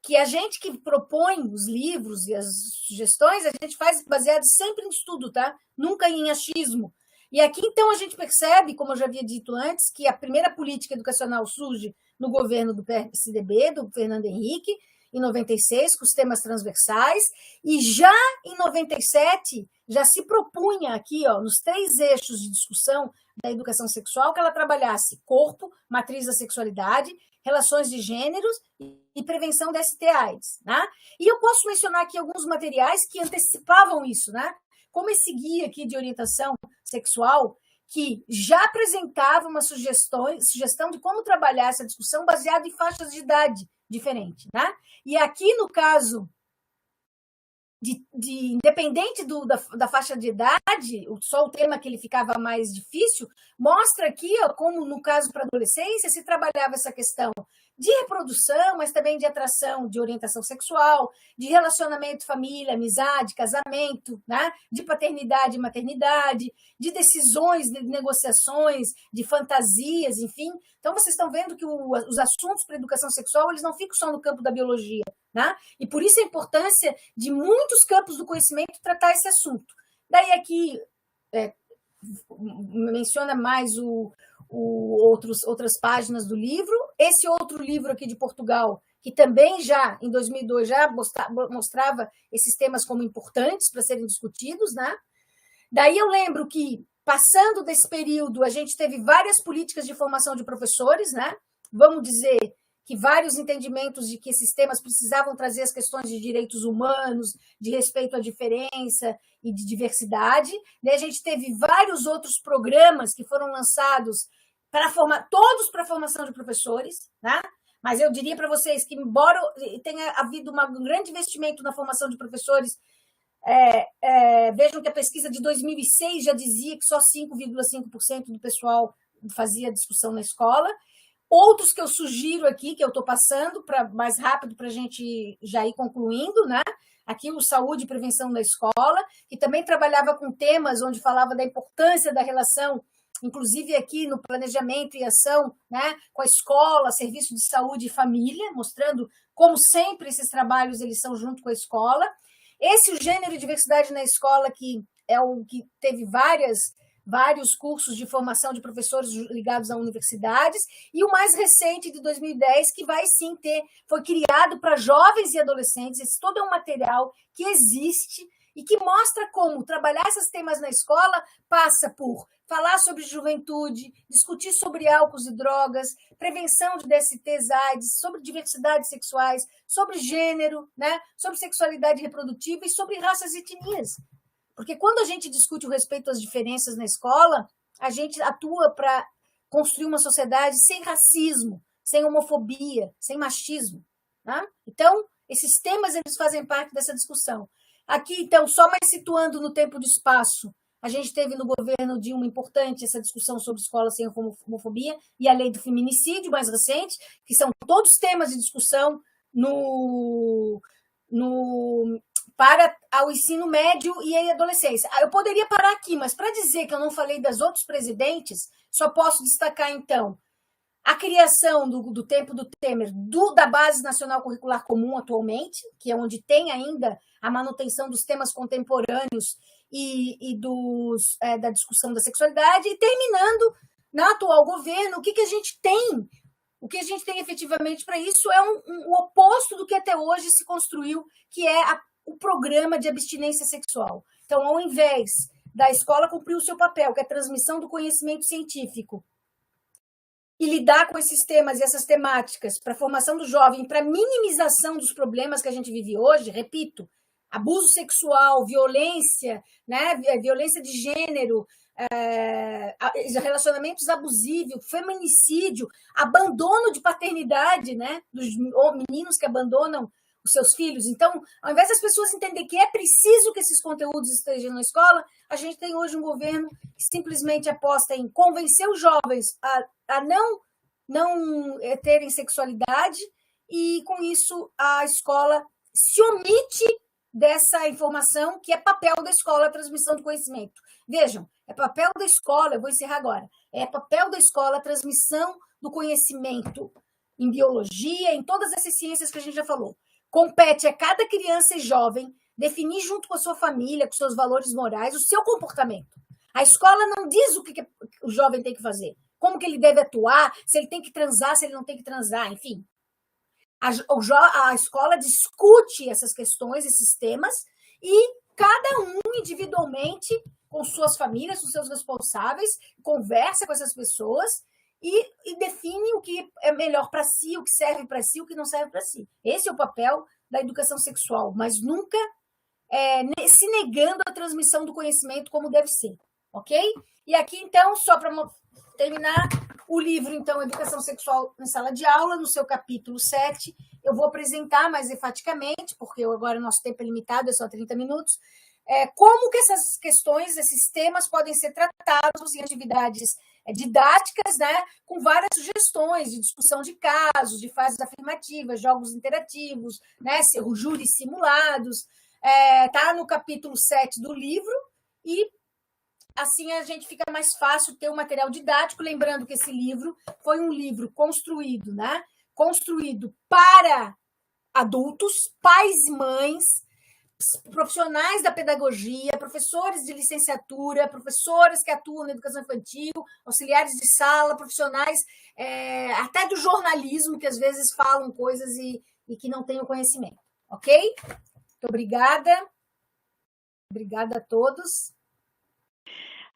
que a gente que propõe os livros e as sugestões, a gente faz baseado sempre em estudo, tá? Nunca em achismo. E aqui, então, a gente percebe, como eu já havia dito antes, que a primeira política educacional surge no governo do PSDB, do Fernando Henrique, em 96, com os temas transversais, e já em 97, já se propunha aqui, ó, nos 3 eixos de discussão da educação sexual, que ela trabalhasse corpo, matriz da sexualidade, relações de gêneros e prevenção da ST/AIDS. Né? E eu posso mencionar aqui alguns materiais que antecipavam isso, né? Como esse guia aqui de orientação sexual, que já apresentava uma sugestão de como trabalhar essa discussão baseada em faixas de idade diferentes. Né? E aqui, no caso, independente da faixa de idade, só o tema que ele ficava mais difícil, mostra aqui, ó, como no caso para a adolescência, se trabalhava essa questão de reprodução, mas também de atração, de orientação sexual, de relacionamento, família, amizade, casamento, né? De paternidade e maternidade, de decisões, de negociações, de fantasias, enfim. Então, vocês estão vendo que os assuntos para a educação sexual, eles não ficam só no campo da biologia, né? E por isso a importância de muitos campos do conhecimento tratar esse assunto. Daí aqui menciona mais outras páginas do livro. Esse outro livro aqui de Portugal, que também já, em 2002, já mostrava esses temas como importantes para serem discutidos. Né? Daí eu lembro que, passando desse período, a gente teve várias políticas de formação de professores, né? Vamos dizer que vários entendimentos de que esses temas precisavam trazer as questões de direitos humanos, de respeito à diferença e de diversidade. Daí a gente teve vários outros programas que foram lançados todos para a formação de professores, né? Mas eu diria para vocês que, embora tenha havido um grande investimento na formação de professores, vejam que a pesquisa de 2006 já dizia que só 5,5% do pessoal fazia discussão na escola. Outros que eu sugiro aqui, que eu estou passando mais rápido para a gente já ir concluindo, né? Aqui o Saúde e Prevenção da Escola, que também trabalhava com temas onde falava da importância da relação, inclusive aqui no planejamento e ação, né, com a escola, serviço de saúde e família, mostrando como sempre esses trabalhos eles são junto com a escola. O Gênero e Diversidade na Escola, que é o que teve vários cursos de formação de professores ligados a universidades, e o mais recente, de 2010, que foi criado para jovens e adolescentes. Esse todo é um material que existe e que mostra como trabalhar esses temas na escola passa por falar sobre juventude, discutir sobre álcools e drogas, prevenção de DSTs, AIDS, sobre diversidades sexuais, sobre gênero, né? Sobre sexualidade reprodutiva e sobre raças e etnias. Porque quando a gente discute o respeito às diferenças na escola, a gente atua para construir uma sociedade sem racismo, sem homofobia, sem machismo. Né? Então, esses temas eles fazem parte dessa discussão. Aqui, então, só mais situando no tempo e do espaço, a gente teve no governo Dilma importante essa discussão sobre escola sem homofobia e a lei do feminicídio mais recente, que são todos temas de discussão para o ensino médio e a adolescência. Eu poderia parar aqui, mas para dizer que eu não falei das outros presidentes, só posso destacar, então, a criação do tempo do Temer, da Base Nacional Curricular Comum atualmente, que é onde tem ainda a manutenção dos temas contemporâneos e da discussão da sexualidade, e terminando, na atual governo, o que a gente tem? O que a gente tem efetivamente para isso é o oposto do que até hoje se construiu, que é o programa de abstinência sexual. Então, ao invés da escola cumprir o seu papel, que é a transmissão do conhecimento científico, e lidar com esses temas e essas temáticas para a formação do jovem, para a minimização dos problemas que a gente vive hoje, repito, abuso sexual, violência, né, violência de gênero, relacionamentos abusivos, feminicídio, abandono de paternidade, né, dos meninos que abandonam os seus filhos. Então, ao invés das pessoas entenderem que é preciso que esses conteúdos estejam na escola, a gente tem hoje um governo que simplesmente aposta em convencer os jovens a não terem sexualidade, e com isso a escola se omite dessa informação, que é papel da escola, a transmissão do conhecimento. Vejam, é papel da escola, eu vou encerrar agora, é papel da escola a transmissão do conhecimento em biologia, em todas essas ciências que a gente já falou. Compete a cada criança e jovem definir junto com a sua família, com seus valores morais, o seu comportamento. A escola não diz o que o jovem tem que fazer, como que ele deve atuar, se ele tem que transar, se ele não tem que transar, enfim. A escola discute essas questões, esses temas, e cada um individualmente, com suas famílias, com seus responsáveis, conversa com essas pessoas e define o que é melhor para si, o que serve para si, o que não serve para si. Esse é o papel da educação sexual, mas nunca se negando a transmissão do conhecimento como deve ser, ok? E aqui, então, só para terminar, o livro, então, Educação Sexual em Sala de Aula, no seu capítulo 7, eu vou apresentar mais enfaticamente, porque agora o nosso tempo é limitado, é só 30 minutos, como que essas questões, esses temas podem ser tratados em atividades didáticas, né, com várias sugestões de discussão de casos, de fases afirmativas, jogos interativos, né, júris simulados, tá no capítulo 7 do livro, e assim a gente fica mais fácil ter um material didático, lembrando que esse livro foi um livro construído, né, construído para adultos, pais e mães, profissionais da pedagogia, professores de licenciatura, professoras que atuam na educação infantil, auxiliares de sala, profissionais até do jornalismo, que às vezes falam coisas e que não têm o conhecimento. Ok? Muito obrigada. Obrigada a todos.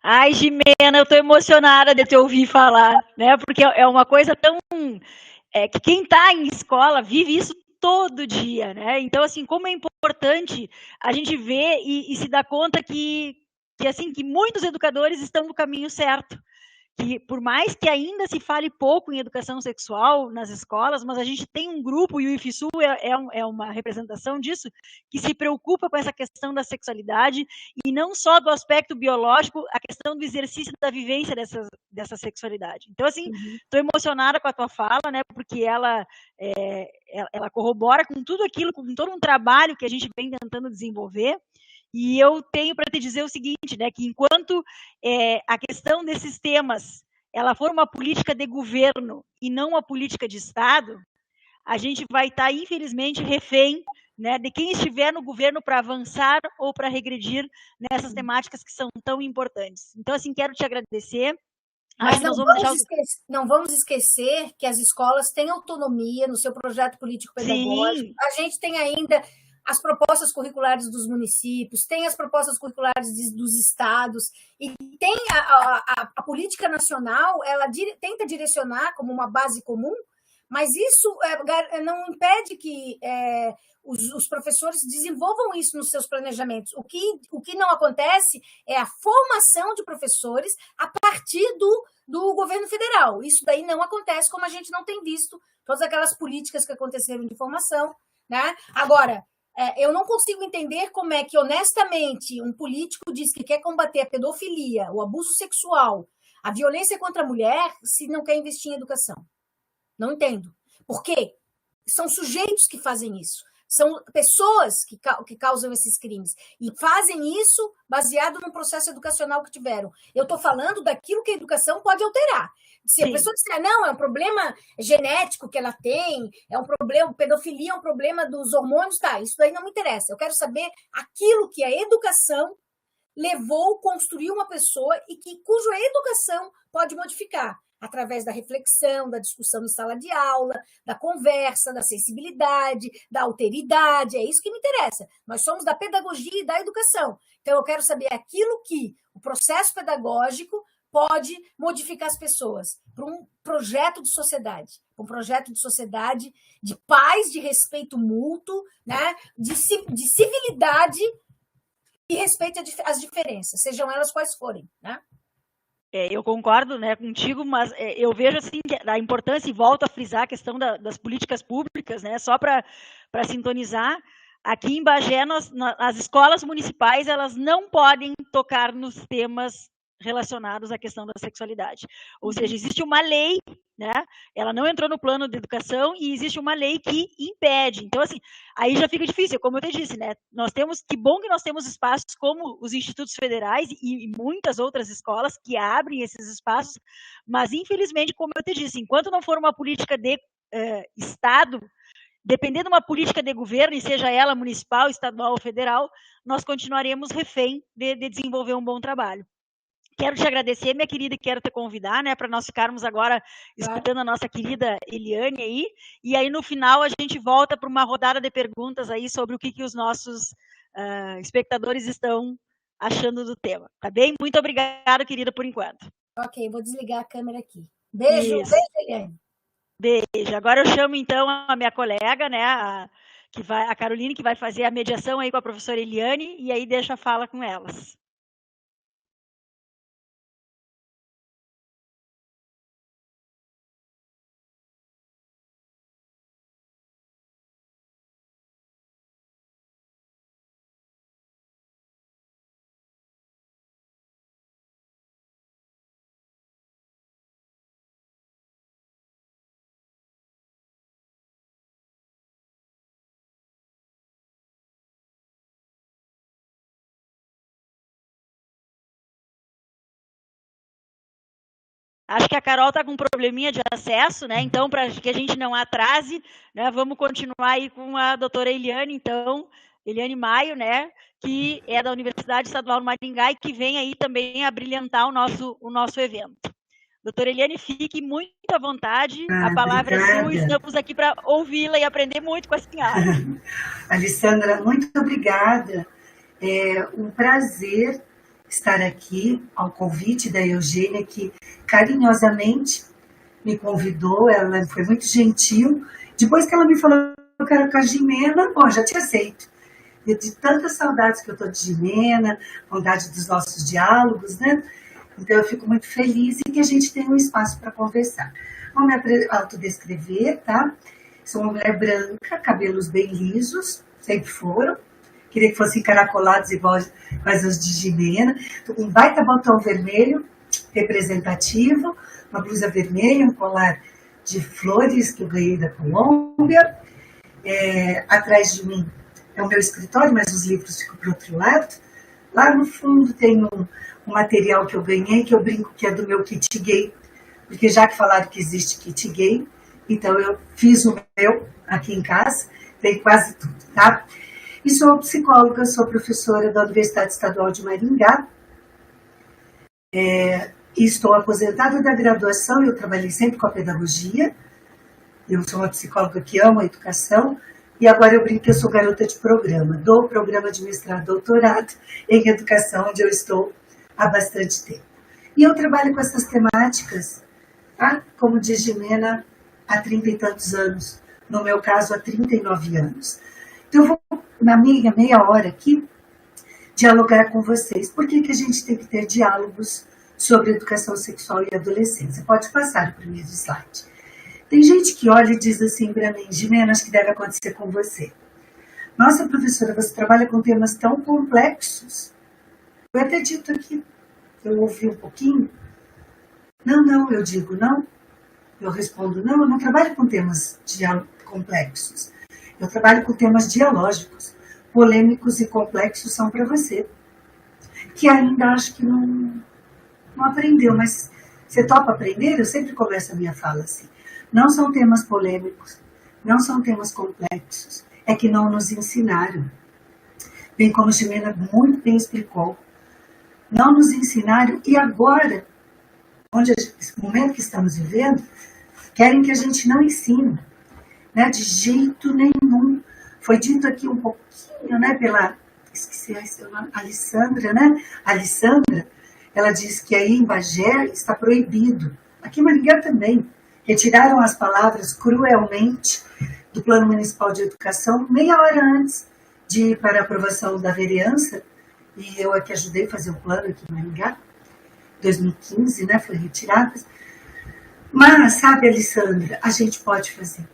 Ai, Jimena, eu estou emocionada de te ouvir falar, né? Porque é uma coisa tão... que quem está em escola vive isso todo dia, né? Então, assim, como é importante a gente ver e se dar conta que muitos educadores estão no caminho certo. Que por mais que ainda se fale pouco em educação sexual nas escolas, mas a gente tem um grupo, e o IFSU é uma representação disso, que se preocupa com essa questão da sexualidade, e não só do aspecto biológico, a questão do exercício da vivência dessa sexualidade. Então, assim, estou emocionada com a tua fala, né, porque ela corrobora com tudo aquilo, com todo um trabalho que a gente vem tentando desenvolver. E eu tenho para te dizer o seguinte, né, que enquanto a questão desses temas ela for uma política de governo e não uma política de Estado, a gente vai estar, infelizmente, refém, né, de quem estiver no governo para avançar ou para regredir nessas temáticas que são tão importantes. Então, assim, quero te agradecer. Mas não vamos esquecer que as escolas têm autonomia no seu projeto político-pedagógico. Sim. A gente tem ainda as propostas curriculares dos municípios, tem as propostas curriculares dos estados, e tem a política nacional, ela tenta direcionar como uma base comum, mas isso não impede que os professores desenvolvam isso nos seus planejamentos. O que não acontece é a formação de professores a partir do governo federal. Isso daí não acontece, como a gente não tem visto todas aquelas políticas que aconteceram de formação, né? Agora, eu não consigo entender como é que, honestamente, um político diz que quer combater a pedofilia, o abuso sexual, a violência contra a mulher, se não quer investir em educação. Não entendo. Por quê? São sujeitos que fazem isso. São pessoas que causam esses crimes. E fazem isso baseado no processo educacional que tiveram. Eu estou falando daquilo que a educação pode alterar. Se a pessoa disser, não, é um problema genético que ela tem, é um problema, pedofilia é um problema dos hormônios, tá, isso daí não me interessa. Eu quero saber aquilo que a educação levou, construiu uma pessoa e cuja educação pode modificar, através da reflexão, da discussão em sala de aula, da conversa, da sensibilidade, da alteridade, é isso que me interessa. Nós somos da pedagogia e da educação. Então, eu quero saber aquilo que o processo pedagógico pode modificar as pessoas para um projeto de sociedade, de paz, de respeito mútuo, né? de civilidade e respeito às diferenças, sejam elas quais forem, né? Eu concordo, né, contigo, mas eu vejo assim a importância, e volto a frisar a questão das políticas públicas, né, só para sintonizar. Aqui em Bagé, as escolas municipais, elas não podem tocar nos temas relacionados à questão da sexualidade. Ou seja, existe uma lei, né? Ela não entrou no plano de educação e existe uma lei que impede. Então, assim, aí já fica difícil, como eu te disse, né? Que bom que nós temos espaços como os institutos federais e muitas outras escolas que abrem esses espaços, mas infelizmente, como eu te disse, enquanto não for uma política de Estado, dependendo de uma política de governo, e seja ela municipal, estadual ou federal, nós continuaremos refém de desenvolver um bom trabalho. Quero te agradecer, minha querida, e quero te convidar, né, para nós ficarmos agora escutando a nossa querida Eliane aí, e aí no final a gente volta para uma rodada de perguntas aí sobre o que os nossos espectadores estão achando do tema, tá bem? Muito obrigada, querida, por enquanto. Ok, vou desligar a câmera aqui. Beijo, beijo, Eliane. Beijo. Agora eu chamo, então, a minha colega, né, a Caroline, que vai fazer a mediação aí com a professora Eliane, e aí deixa a fala com elas. Acho que a Carol está com um probleminha de acesso, né? Então, para que a gente não atrase, né, vamos continuar aí com a doutora Eliane, então, Eliane Maio, né, que é da Universidade Estadual do Maringá e que vem aí também a brilhantar o nosso evento. Doutora Eliane, fique muito à vontade, a palavra é sua, estamos aqui para ouvi-la e aprender muito com a senhora. Alessandra, muito obrigada. É um prazer estar aqui ao convite da Eugênia, que carinhosamente me convidou, ela foi muito gentil. Depois que ela me falou que era com a Jimena, bom, já tinha aceito. E de tantas saudades que eu estou de Jimena, vontade dos nossos diálogos, né? Então eu fico muito feliz e que a gente tenha um espaço para conversar. Vou me autodescrever, tá? Sou uma mulher branca, cabelos bem lisos, sempre foram. Queria que fossem caracolados igual as de Jimena. Estou com um baita botão vermelho, representativo, uma blusa vermelha, um colar de flores que eu ganhei da Colômbia. Atrás de mim é o meu escritório, mas os livros ficam para o outro lado. Lá no fundo tem um material que eu ganhei, que eu brinco que é do meu kit gay, porque já que falaram que existe kit gay, então eu fiz o meu aqui em casa, tem quase tudo, tá? E sou psicóloga, sou professora da Universidade Estadual de Maringá. E estou aposentada da graduação, eu trabalhei sempre com a pedagogia. Eu sou uma psicóloga que ama a educação. E agora eu brinco que eu sou garota de programa, do programa de mestrado e doutorado em educação, onde eu estou há bastante tempo. E eu trabalho com essas temáticas, tá? Como diz Jimena, há 30 e tantos anos. No meu caso, há 39 anos. Então, eu vou, na minha meia hora aqui, dialogar com vocês. Por que a gente tem que ter diálogos sobre educação sexual e adolescência? Pode passar o primeiro slide. Tem gente que olha e diz assim para mim, Jimena, acho que deve acontecer com você. Nossa, professora, você trabalha com temas tão complexos. Eu até dito aqui, eu ouvi um pouquinho. Não, eu digo não. Eu respondo, não, eu não trabalho com temas complexos. Eu trabalho com temas dialógicos. Polêmicos e complexos são para você. Que ainda acho que não aprendeu, mas você topa aprender? Eu sempre começo a minha fala assim. Não são temas polêmicos, não são temas complexos. É que não nos ensinaram. Bem como a Jimena muito bem explicou. Não nos ensinaram e agora, no momento que estamos vivendo, querem que a gente não ensine. Né, de jeito nenhum. Foi dito aqui um pouquinho, né, esqueci seu nome, Alessandra, né? Alessandra, ela diz que aí em Bagé está proibido. Aqui em Maringá também. Retiraram as palavras cruelmente do Plano Municipal de Educação meia hora antes de ir para a aprovação da vereança. E eu aqui ajudei a fazer o plano aqui em Maringá. 2015, né, foi retirada. Mas, sabe, Alessandra, a gente pode fazer.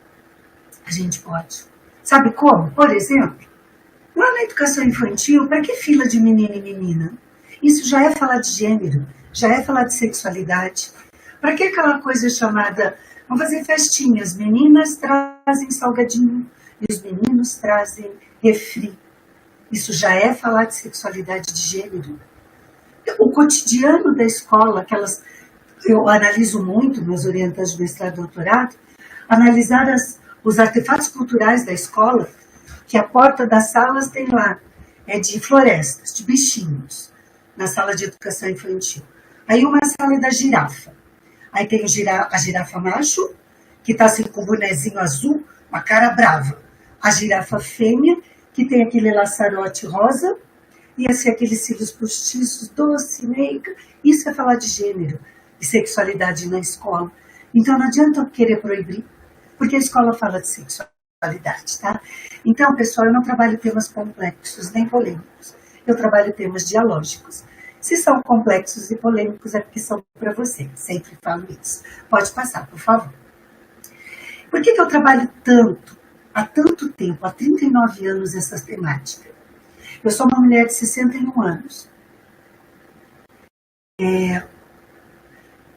A gente pode. Sabe como? Por exemplo, lá na educação infantil, para que fila de menino e menina? Isso já é falar de gênero, já é falar de sexualidade. Para que aquela coisa chamada, vamos fazer festinhas, meninas trazem salgadinho e os meninos trazem refri. Isso já é falar de sexualidade de gênero. O cotidiano da escola, eu analiso muito, meus orientantes de mestrado e doutorado, analisar os artefatos culturais da escola, que a porta das salas tem lá, é de florestas, de bichinhos, na sala de educação infantil. Aí uma sala é da girafa. Aí tem a girafa macho, que está assim com um bonezinho azul, uma cara brava. A girafa fêmea, que tem aquele laçarote rosa, e assim aqueles cílios postiços, doce, meiga. Isso é falar de gênero e sexualidade na escola. Então não adianta eu querer proibir, porque a escola fala de sexualidade, tá? Então, pessoal, eu não trabalho temas complexos nem polêmicos. Eu trabalho temas dialógicos. Se são complexos e polêmicos, é porque são para você. Sempre falo isso. Pode passar, por favor. Por que eu trabalho tanto, há tanto tempo, há 39 anos, essa temática? Eu sou uma mulher de 61 anos.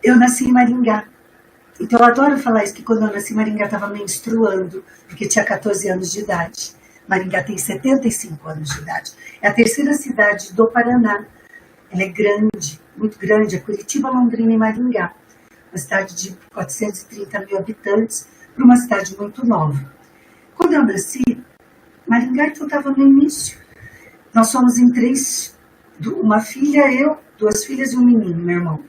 Eu nasci em Maringá. Então, eu adoro falar isso, que quando eu nasci, Maringá estava menstruando, porque tinha 14 anos de idade. Maringá tem 75 anos de idade. É a terceira cidade do Paraná. Ela é grande, muito grande. É Curitiba, Londrina e Maringá. Uma cidade de 430 mil habitantes, para uma cidade muito nova. Quando eu nasci, Maringá estava no início. Nós somos em 3, uma filha, eu, 2 filhas e um menino, meu irmão.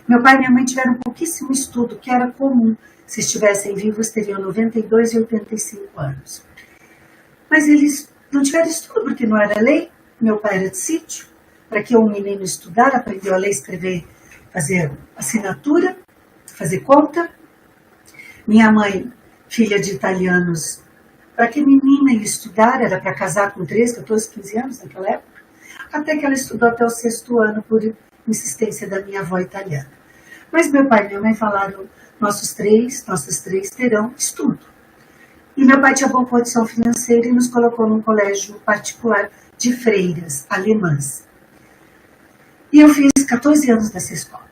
Meu pai e minha mãe tiveram pouquíssimo estudo, que era comum. Se estivessem vivos, teriam 92 e 85 anos. Mas eles não tiveram estudo, porque não era lei. Meu pai era de sítio. Para que um menino estudar, aprendeu a ler, escrever, fazer assinatura, fazer conta. Minha mãe, filha de italianos, para que menina ia estudar, era para casar com 13, 14, 15 anos naquela época. Até que ela estudou até o 6º ano, por insistência da minha avó italiana. Mas meu pai e minha mãe falaram, nossas três terão estudo. E meu pai tinha boa condição financeira e nos colocou num colégio particular de freiras alemãs. E eu fiz 14 anos nessa escola.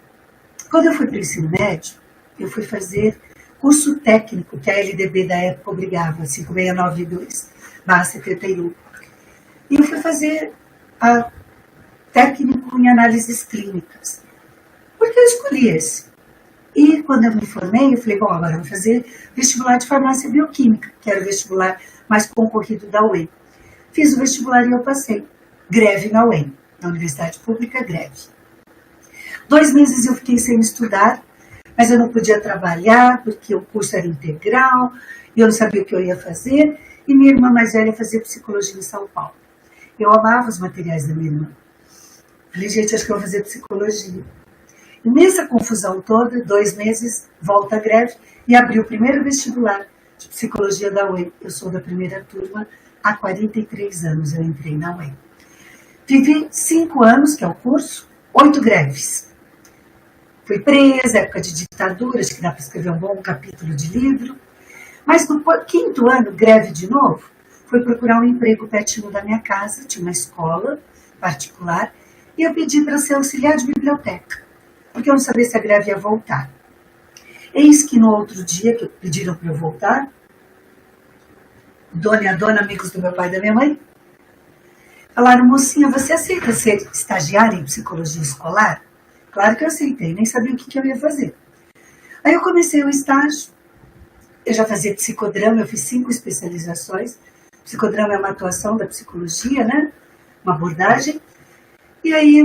Quando eu fui para o ensino médio, eu fui fazer curso técnico, que a LDB da época obrigava, 5692/71. E eu fui fazer a técnico em análises clínicas. Por que eu escolhi esse? E quando eu me formei, eu falei, bom, agora eu vou fazer vestibular de farmácia bioquímica, que era o vestibular mais concorrido da UEM. Fiz o vestibular e eu passei. Greve na UEM, na Universidade Pública, greve. 2 meses eu fiquei sem estudar, mas eu não podia trabalhar, porque o curso era integral, e eu não sabia o que eu ia fazer, e minha irmã mais velha fazia psicologia em São Paulo. Eu amava os materiais da minha irmã. Falei, gente, acho que eu vou fazer psicologia. E nessa confusão toda, 2 meses, volta a greve, e abri o primeiro vestibular de psicologia da UEM. Eu sou da primeira turma, há 43 anos eu entrei na UEM. Vivi 5 anos, que é o curso, 8 greves. Fui presa, época de ditadura, acho que dá para escrever um bom capítulo de livro. Mas no 5º ano, greve de novo, fui procurar um emprego pertinho da minha casa, tinha uma escola particular, e eu pedi para ser auxiliar de biblioteca, porque eu não sabia se a greve ia voltar. Eis que no outro dia, que pediram para eu voltar, dona e a dona, amigos do meu pai e da minha mãe, falaram, mocinha, você aceita ser estagiária em psicologia escolar? Claro que eu aceitei, nem sabia o que eu ia fazer. Aí eu comecei o estágio, eu já fazia psicodrama, eu fiz 5 especializações. Psicodrama é uma atuação da psicologia, né? Uma abordagem. E aí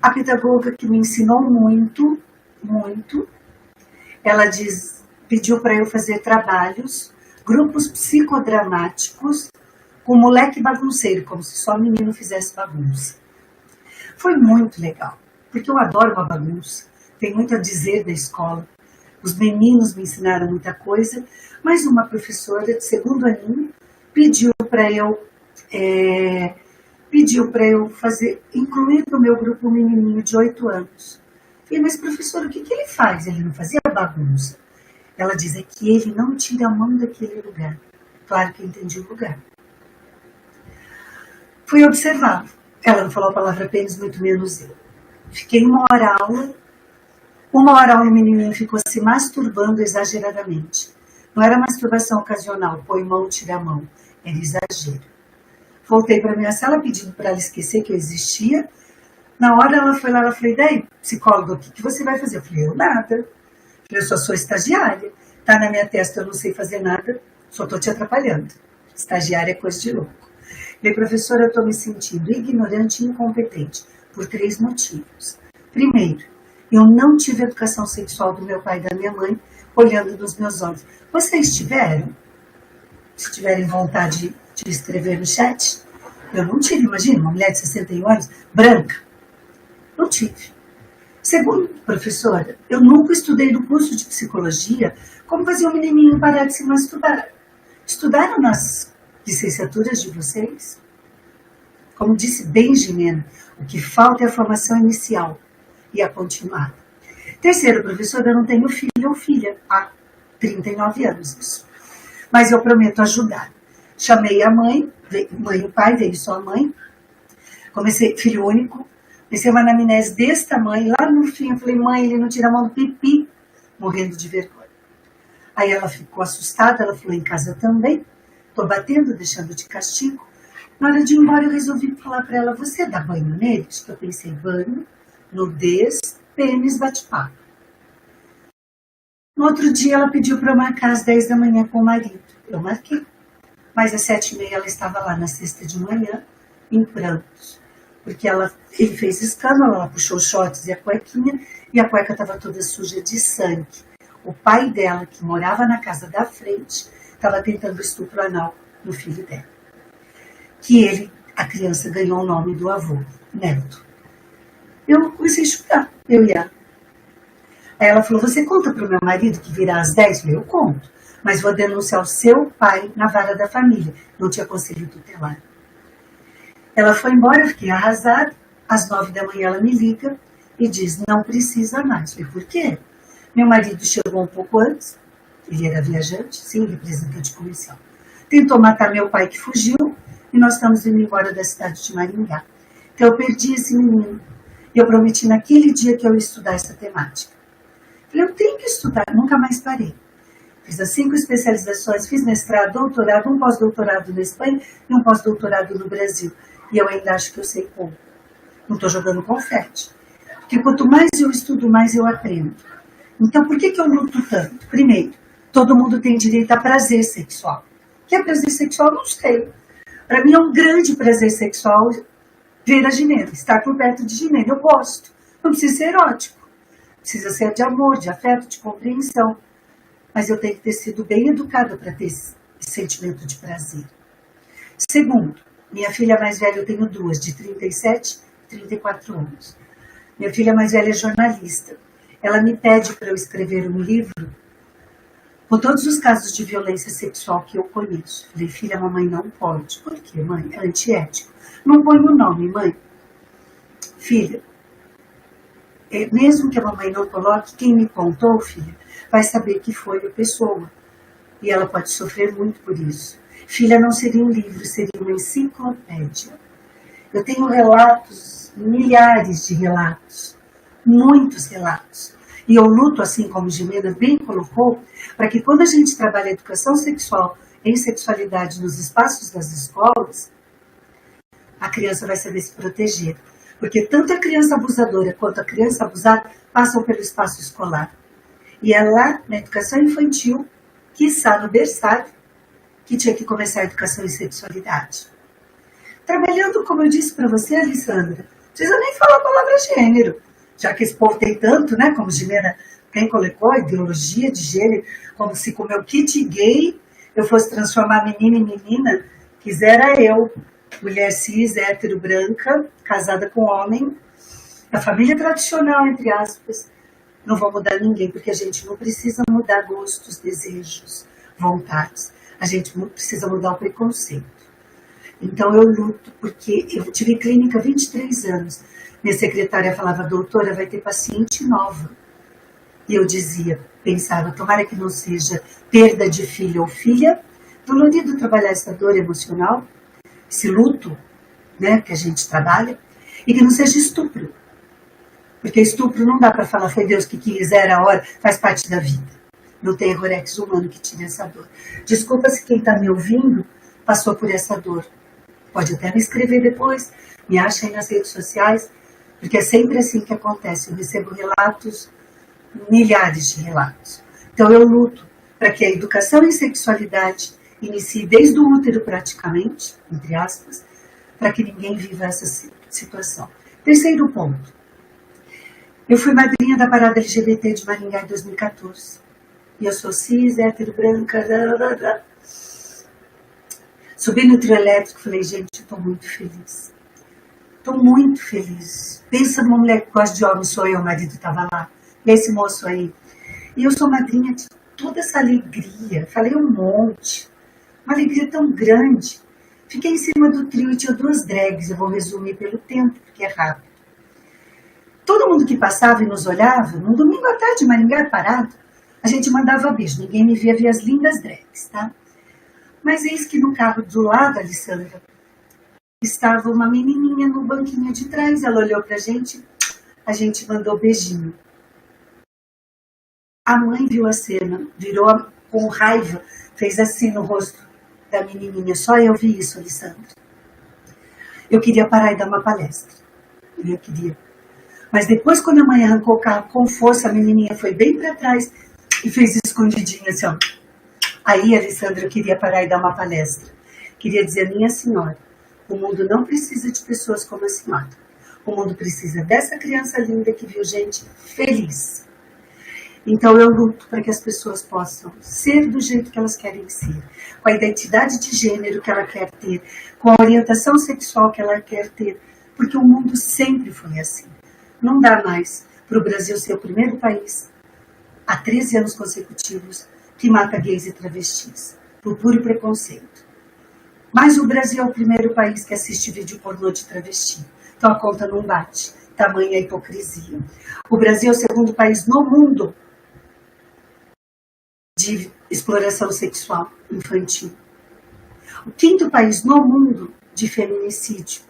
a pedagoga que me ensinou muito, ela pediu para eu fazer trabalhos, grupos psicodramáticos, com moleque bagunceiro, como se só menino fizesse bagunça. Foi muito legal, porque eu adoro uma bagunça, tem muito a dizer da escola. Os meninos me ensinaram muita coisa, mas uma professora de 2º aninho pediu para eu fazer, incluir no meu grupo um menininho de 8 anos. Falei, mas professora, o que ele faz? Ele não fazia bagunça. Ela diz, é que ele não tira a mão daquele lugar. Claro que eu entendi o lugar. Fui observá-lo. Ela não falou a palavra pênis, muito menos eu. Fiquei 1 hora aula. 1 hora aula, o menininho ficou se masturbando exageradamente. Não era masturbação ocasional, põe mão, tira a mão. Era exagero. Voltei para minha sala pedindo para ela esquecer que eu existia. Na hora ela foi lá, ela falou, daí, psicólogo, o que você vai fazer? Eu falei, eu nada. Eu só sou estagiária. Tá na minha testa, eu não sei fazer nada, só estou te atrapalhando. Estagiária é coisa de louco. Falei, professora, eu estou me sentindo ignorante e incompetente por 3 motivos. Primeiro, eu não tive educação sexual do meu pai e da minha mãe olhando nos meus olhos. Vocês tiveram? Se tiverem vontade de escrever no chat, eu não tive, imagina, uma mulher de 61 anos, branca. Não tive. Segundo, professora, eu nunca estudei no curso de psicologia como fazer um menininho parar de se masturbar. Estudaram nas licenciaturas de vocês? Como disse Benjamin, o que falta é a formação inicial e a continuada. Terceiro, professora, eu não tenho filho ou filha há 39 anos isso. Mas eu prometo ajudar. Chamei a mãe e o pai, veio só a mãe. Comecei, filho único. Comecei uma anamnese desse tamanho. Lá no fim eu falei, mãe, ele não tira a mão do pipi. Morrendo de vergonha. Aí ela ficou assustada, ela falou, em casa também. Estou batendo, deixando de castigo. Na hora de ir embora eu resolvi falar para ela, você dá banho neles? Que eu pensei, banho, nudez, pênis, bate-papo. No outro dia ela pediu para eu marcar às 10 da manhã com o marido. Eu marquei. Mas às 7h30 ela estava lá na sexta de manhã, em prantos. Porque ele fez escândalo, ela puxou os shorts e a cuequinha, e a cueca estava toda suja de sangue. O pai dela, que morava na casa da frente, estava tentando estupro anal no filho dela. Que a criança ganhou o nome do avô, Neto. Eu comecei a chorar, eu e ela. Aí ela falou, você conta para o meu marido que virá às 10? Eu falei, eu conto, mas vou denunciar o seu pai na vara da família. Não tinha conselho tutelar. Ela foi embora, eu fiquei arrasada. Às 9 da manhã ela me liga e diz, não precisa mais. Eu falei, por quê? Meu marido chegou um pouco antes, ele era viajante, sim, representante comercial. Tentou matar meu pai que fugiu e nós estamos indo embora da cidade de Maringá. Então eu perdi esse menino. E eu prometi naquele dia que eu ia estudar essa temática. Falei, eu tenho que estudar, nunca mais parei. Fiz as 5 especializações, fiz mestrado, doutorado, um pós-doutorado na Espanha e um pós-doutorado no Brasil. E eu ainda acho que eu sei pouco. Não estou jogando confete. Porque quanto mais eu estudo, mais eu aprendo. Então, por que eu luto tanto? Primeiro, todo mundo tem direito a prazer sexual. O que é prazer sexual? Não sei. Para mim é um grande prazer sexual ver a Ginebra, estar por perto de Ginebra. Eu gosto. Não precisa ser erótico. Precisa ser de amor, de afeto, de compreensão. Mas eu tenho que ter sido bem educada para ter esse sentimento de prazer. Segundo, minha filha mais velha, eu tenho 2, de 37 e 34 anos. Minha filha mais velha é jornalista. Ela me pede para eu escrever um livro com todos os casos de violência sexual que eu conheço. Falei, filha, a mamãe não pode. Por quê, mãe? É antiético. Não põe o nome, mãe. Filha, mesmo que a mamãe não coloque, quem me contou, filha, vai saber que foi a pessoa. E ela pode sofrer muito por isso. Filha, não seria um livro, seria uma enciclopédia. Eu tenho relatos, milhares de relatos, muitos relatos. E eu luto, assim como Jimena bem colocou, para que quando a gente trabalha a educação sexual em sexualidade nos espaços das escolas, a criança vai saber se proteger. Porque tanto a criança abusadora quanto a criança abusada passam pelo espaço escolar. E é lá, na educação infantil, quiçá no berçário, que tinha que começar a educação em sexualidade. Trabalhando, como eu disse para você, Alessandra, não precisa nem falar a palavra gênero, já que esse povo tem tanto, né, como Jimena, quem colocou a ideologia de gênero, como se com o meu kit gay eu fosse transformar menina em menina, quisera eu, mulher cis, hétero, branca, casada com homem, da família tradicional, entre aspas, não vou mudar ninguém, porque a gente não precisa mudar gostos, desejos, vontades. A gente não precisa mudar o preconceito. Então eu luto, porque eu tive clínica há 23 anos. Minha secretária falava, doutora, vai ter paciente nova. E eu dizia, pensava, tomara que não seja perda de filho ou filha, dolorido trabalhar essa dor emocional, esse luto, né, que a gente trabalha, e que não seja estupro. Porque estupro não dá para falar, foi Deus que quis, era a hora, faz parte da vida. Não tem errorex humano que tire essa dor. Desculpa se quem está me ouvindo passou por essa dor. Pode até me escrever depois, me acha aí nas redes sociais, porque é sempre assim que acontece. Eu recebo relatos, milhares de relatos. Então eu luto para que a educação em sexualidade inicie desde o útero praticamente, entre aspas, para que ninguém viva essa situação. Terceiro ponto. Eu fui madrinha da parada LGBT de Maringá em 2014. E eu sou cis, hétero, branca, Subi no trio elétrico e falei, gente, eu estou muito feliz. Estou muito feliz. Pensa numa mulher que gosta de homem, sou eu, o marido estava lá. E esse moço aí. E eu sou madrinha de toda essa alegria. Falei um monte. Uma alegria tão grande. Fiquei em cima do trio e tinha 2 drags. Eu vou resumir pelo tempo, porque é rápido. Todo mundo que passava e nos olhava, num domingo à tarde, Maringá parado, a gente mandava beijo. Ninguém me via as lindas drags, tá? Mas eis que no carro do lado, Alessandra, estava uma menininha no banquinho de trás. Ela olhou pra gente, a gente mandou beijinho. A mãe viu a cena, virou com raiva, fez assim no rosto da menininha. Só eu vi isso, Alessandra. Eu queria parar e dar uma palestra. Eu queria. Mas depois, quando a mãe arrancou o carro com força, a menininha foi bem para trás e fez escondidinho assim, ó. Aí, Alessandra, eu queria parar e dar uma palestra. Queria dizer, minha senhora, o mundo não precisa de pessoas como a senhora. O mundo precisa dessa criança linda que viu gente feliz. Então eu luto para que as pessoas possam ser do jeito que elas querem ser, com a identidade de gênero que ela quer ter, com a orientação sexual que ela quer ter, porque o mundo sempre foi assim. Não dá mais para o Brasil ser o primeiro país, há 13 anos consecutivos, que mata gays e travestis, por puro preconceito. Mas o Brasil é o primeiro país que assiste vídeo pornô de travesti. Então a conta não bate, tamanha hipocrisia. O Brasil é o segundo país no mundo de exploração sexual infantil. O 5º país no mundo de feminicídio,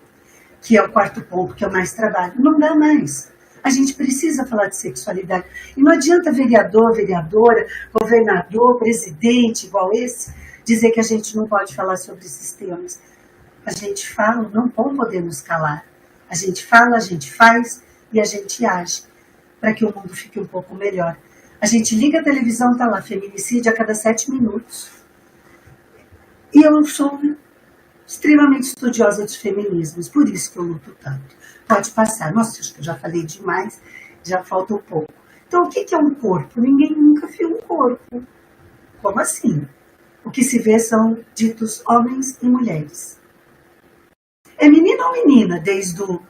que é o 4º ponto, que é o mais trabalho. Não dá mais. A gente precisa falar de sexualidade. E não adianta vereador, vereadora, governador, presidente, igual esse, dizer que a gente não pode falar sobre esses temas. A gente fala, não podemos calar. A gente fala, a gente faz e a gente age para que o mundo fique um pouco melhor. A gente liga a televisão, está lá, feminicídio a cada 7 minutos. E eu sou extremamente estudiosa dos feminismos, por isso que eu luto tanto. Pode passar. Nossa, acho que eu já falei demais, já falta um pouco. Então, o que é um corpo? Ninguém nunca viu um corpo. Como assim? O que se vê são ditos homens e mulheres. É menino ou menina, desde o,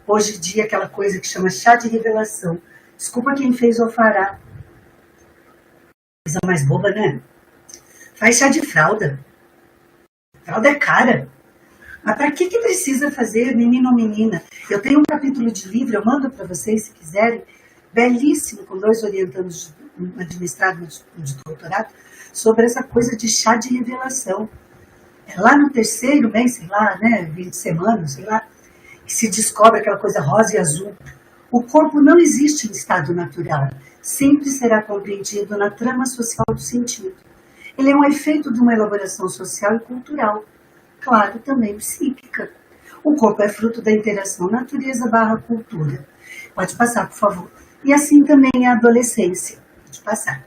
hoje em dia, aquela coisa que chama chá de revelação. Desculpa quem fez ou fará. Coisa mais boba, né? Faz chá de fralda. Fralda é cara. Mas para que precisa fazer menino ou menina? Eu tenho um capítulo de livro, eu mando para vocês se quiserem, belíssimo, com 2 orientandos de mestrado e de doutorado, sobre essa coisa de chá de revelação. É lá no 3º mês, sei lá, né, 20 semanas, sei lá, que se descobre aquela coisa rosa e azul. O corpo não existe em estado natural, sempre será compreendido na trama social do sentido. Ele é um efeito de uma elaboração social e cultural, claro, também psíquica. O corpo é fruto da interação natureza/cultura. Pode passar, por favor. E assim também é a adolescência. Pode passar.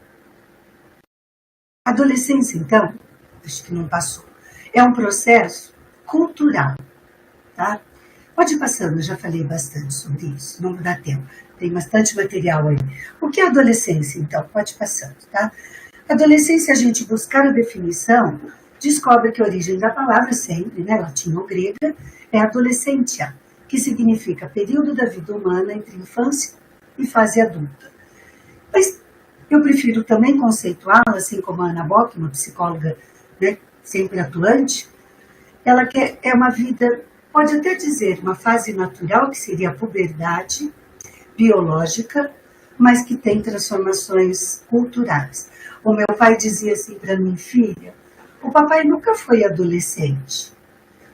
A adolescência, então, acho que não passou, é um processo cultural, tá? Pode ir passando, eu já falei bastante sobre isso, não dá tempo. Tem bastante material aí. O que é adolescência, então? Pode ir passando, tá? Adolescência, a gente buscar a definição, descobre que a origem da palavra sempre, né, latim ou grega, é adolescentia, que significa período da vida humana entre infância e fase adulta. Mas eu prefiro também conceituá-la, assim como a Ana Bock, uma psicóloga, né, sempre atuante, ela é uma vida, pode até dizer, uma fase natural, que seria a puberdade biológica, mas que tem transformações culturais. O meu pai dizia assim para mim, filha, o papai nunca foi adolescente,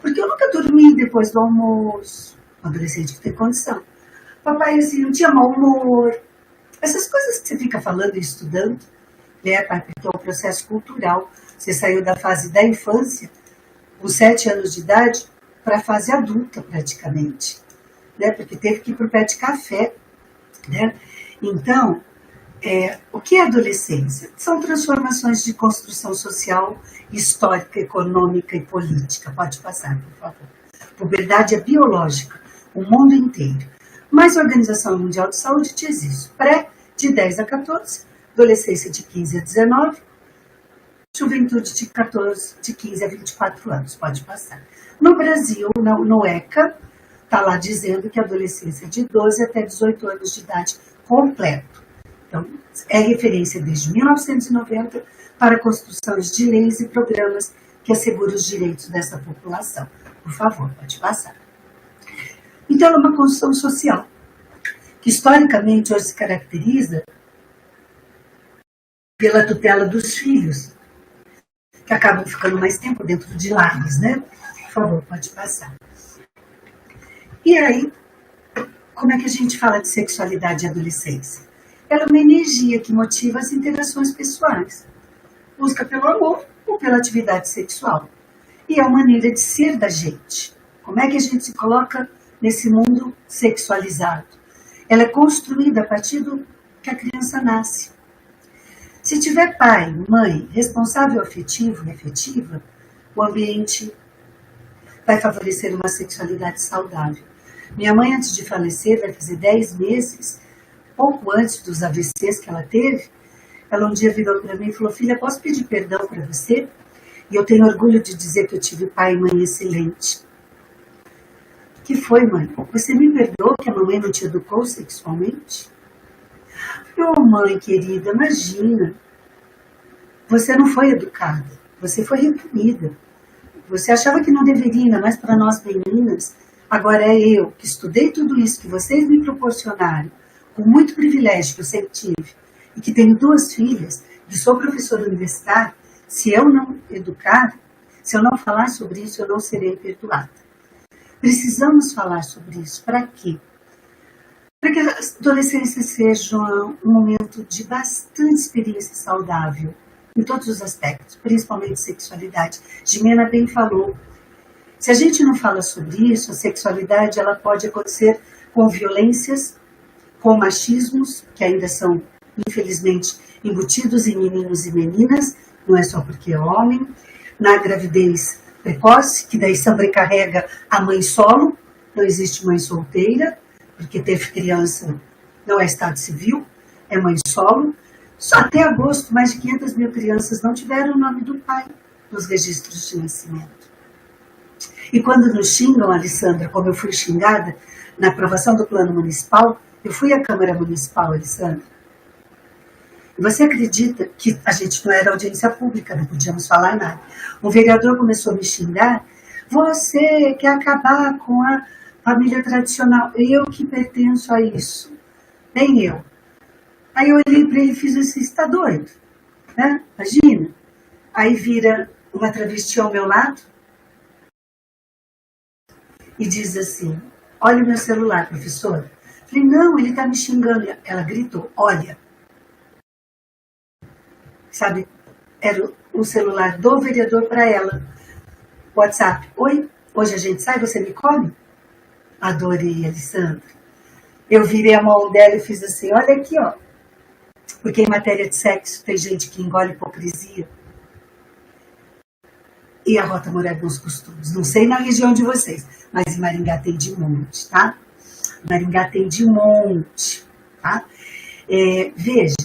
porque eu nunca dormi depois do almoço, um adolescente que tem condição. Papai assim, não tinha mau humor, essas coisas que você fica falando e estudando, né, pai, porque é um processo cultural. Você saiu da fase da infância, com 7 anos de idade, para a fase adulta, praticamente, né, porque teve que ir para o pé de café, né? Então, o que é adolescência? São transformações de construção social, histórica, econômica e política. Pode passar, por favor. Puberdade é biológica, o mundo inteiro. Mas a Organização Mundial de Saúde diz isso. Pré, de 10 a 14, adolescência de 15 a 19, juventude de 15 a 24 anos. Pode passar. No Brasil, no ECA, está lá dizendo que a adolescência é de 12 até 18 anos de idade completo. Então, é referência desde 1990 para a construção de leis e programas que asseguram os direitos dessa população. Por favor, pode passar. Então, é uma construção social, que historicamente hoje se caracteriza pela tutela dos filhos, que acabam ficando mais tempo dentro de lares, né? Por favor, pode passar. E aí, como é que a gente fala de sexualidade e adolescência? Ela é uma energia que motiva as interações pessoais. Busca pelo amor ou pela atividade sexual. E é uma maneira de ser da gente. Como é que a gente se coloca nesse mundo sexualizado? Ela é construída a partir do que a criança nasce. Se tiver pai, mãe, responsável afetivo e afetiva, o ambiente vai favorecer uma sexualidade saudável. Minha mãe, antes de falecer, vai fazer 10 meses, pouco antes dos AVCs que ela teve, ela um dia virou para mim e falou, filha, posso pedir perdão para você? E eu tenho orgulho de dizer que eu tive pai e mãe excelente. O que foi, mãe? Você me perdoou que a mamãe não te educou sexualmente? Oh, mãe querida, imagina. Você não foi educada, você foi reprimida. Você achava que não deveria, ainda mais para nós meninas. Agora é eu que estudei tudo isso que vocês me proporcionaram, com muito privilégio que eu sempre tive, e que tenho 2 filhas, e sou professora universitária. Se eu não educar, se eu não falar sobre isso, eu não serei perdoada. Precisamos falar sobre isso. Para quê? Para que a adolescência seja um momento de bastante experiência saudável, em todos os aspectos, principalmente sexualidade. Jimena bem falou. Se a gente não fala sobre isso, a sexualidade ela pode acontecer com violências, com machismos, que ainda são, infelizmente, embutidos em meninos e meninas, não é só porque é homem, na gravidez precoce, que daí sobrecarrega a mãe solo, não existe mãe solteira, porque teve criança não é estado civil, é mãe solo. Só até agosto, mais de 500 mil crianças não tiveram o nome do pai nos registros de nascimento. E quando nos xingam, Alessandra, como eu fui xingada na aprovação do plano municipal, eu fui à Câmara Municipal, Alessandra. E você acredita que a gente não era audiência pública, não podíamos falar nada. O vereador começou a me xingar, você quer acabar com a família tradicional, eu que pertenço a isso, nem eu. Aí eu olhei para ele e fiz assim, está doido, né? Imagina. Aí vira uma travesti ao meu lado e diz assim, olha o meu celular, professora. Falei, não, ele está me xingando. Ela gritou, olha. Sabe, era o celular do vereador para ela. WhatsApp, oi, hoje a gente sai, você me come? Adorei, Alessandra. Eu virei a mão dela e fiz assim, olha aqui, ó. Porque em matéria de sexo tem gente que engole hipocrisia. E a Rota Morar Bons Costumes. Não sei na região de vocês, mas em Maringá tem de monte, tá? Maringá tem de monte, tá? Veja,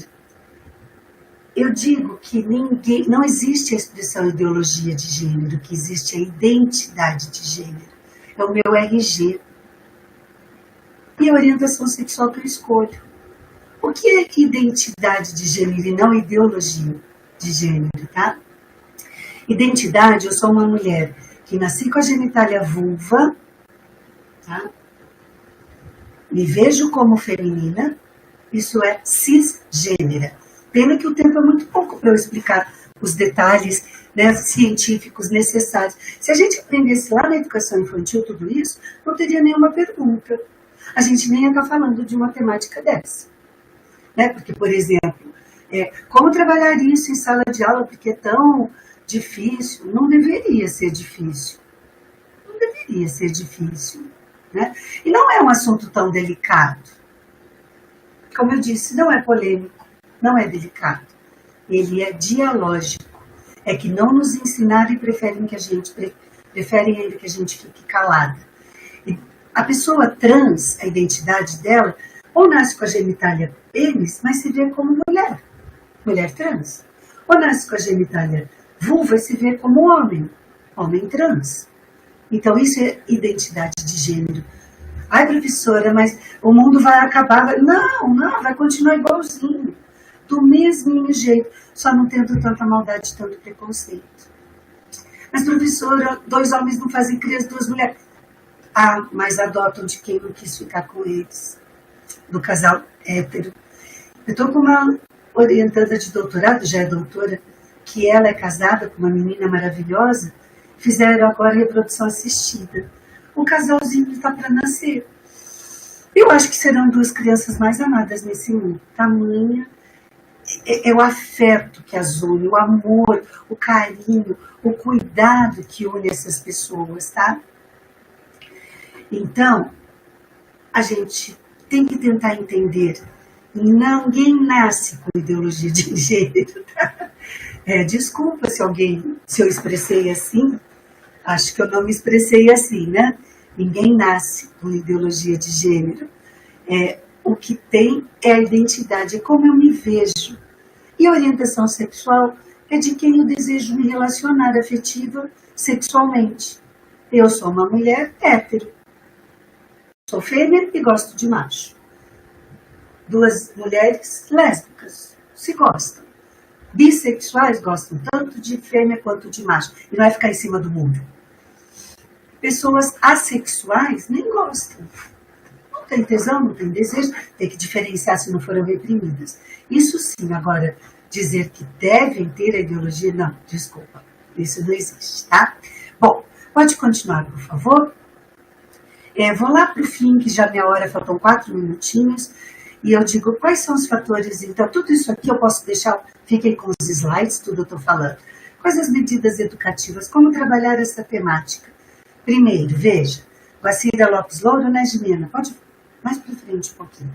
eu digo que não existe a expressão ideologia de gênero, que existe a identidade de gênero. É o meu RG. E a orientação sexual que eu escolho. O que é identidade de gênero e não ideologia de gênero, tá? Identidade, eu sou uma mulher que que nasci com a genitália vulva, tá? Me vejo como feminina, isso é cisgênera. Pena que o tempo é muito pouco para eu explicar os detalhes, né, científicos necessários. Se a gente aprendesse lá na educação infantil tudo isso, não teria nenhuma pergunta. A gente nem ia estar falando de uma temática dessa. Né? Porque, por exemplo, como trabalhar isso em sala de aula porque é tão difícil? Não deveria ser difícil. Não deveria ser difícil. Né? E não é um assunto tão delicado. Como eu disse, não é polêmico, não é delicado. Ele é dialógico. É que não nos ensinaram e preferem ainda que a gente fique calada. E a pessoa trans, a identidade dela, ou nasce com a genitália pênis, mas se vê como mulher, mulher trans. Ou nasce com a genitália vulva e se vê como homem, homem trans. Então isso é identidade de gênero. Ai, professora, mas o mundo vai acabar. Não, vai continuar igualzinho. Do mesmo jeito, só não tendo tanta maldade, tanto preconceito. Mas, professora, 2 homens não fazem criança, 2 mulheres. Ah, mas adotam de quem não quis ficar com eles. Do casal hétero. Eu estou com uma orientanda de doutorado, já é doutora, que ela é casada com uma menina maravilhosa, fizeram agora reprodução assistida. O casalzinho está para nascer. Eu acho que serão 2 crianças mais amadas nesse mundo. Tamanha é o afeto que as une, o amor, o carinho, o cuidado que une essas pessoas, tá? Então, a gente tem que tentar entender. Ninguém nasce com ideologia de gênero, tá? Desculpa se eu expressei assim. Acho que eu não me expressei assim, né? Ninguém nasce com ideologia de gênero. O que tem é a identidade, é como eu me vejo. E a orientação sexual é de quem eu desejo me relacionar afetiva sexualmente. Eu sou uma mulher hétero. Sou fêmea e gosto de macho. 2 mulheres lésbicas se gostam. Bissexuais gostam tanto de fêmea quanto de macho. E não é ficar em cima do muro. Pessoas assexuais nem gostam. Não tem tesão, não tem desejo. Tem que diferenciar se não foram reprimidas. Isso sim. Agora, dizer que devem ter a ideologia, não, desculpa. Isso não existe, tá? Bom, pode continuar, por favor. Vou lá para o fim, que já minha hora, faltam 4 minutinhos. E eu digo, quais são os fatores? Então, tudo isso aqui eu posso deixar, fiquem com os slides, tudo eu estou falando. Quais as medidas educativas? Como trabalhar essa temática? Primeiro, veja, Guacira Lopes Louro, né, Gimena? Pode mais para frente um pouquinho.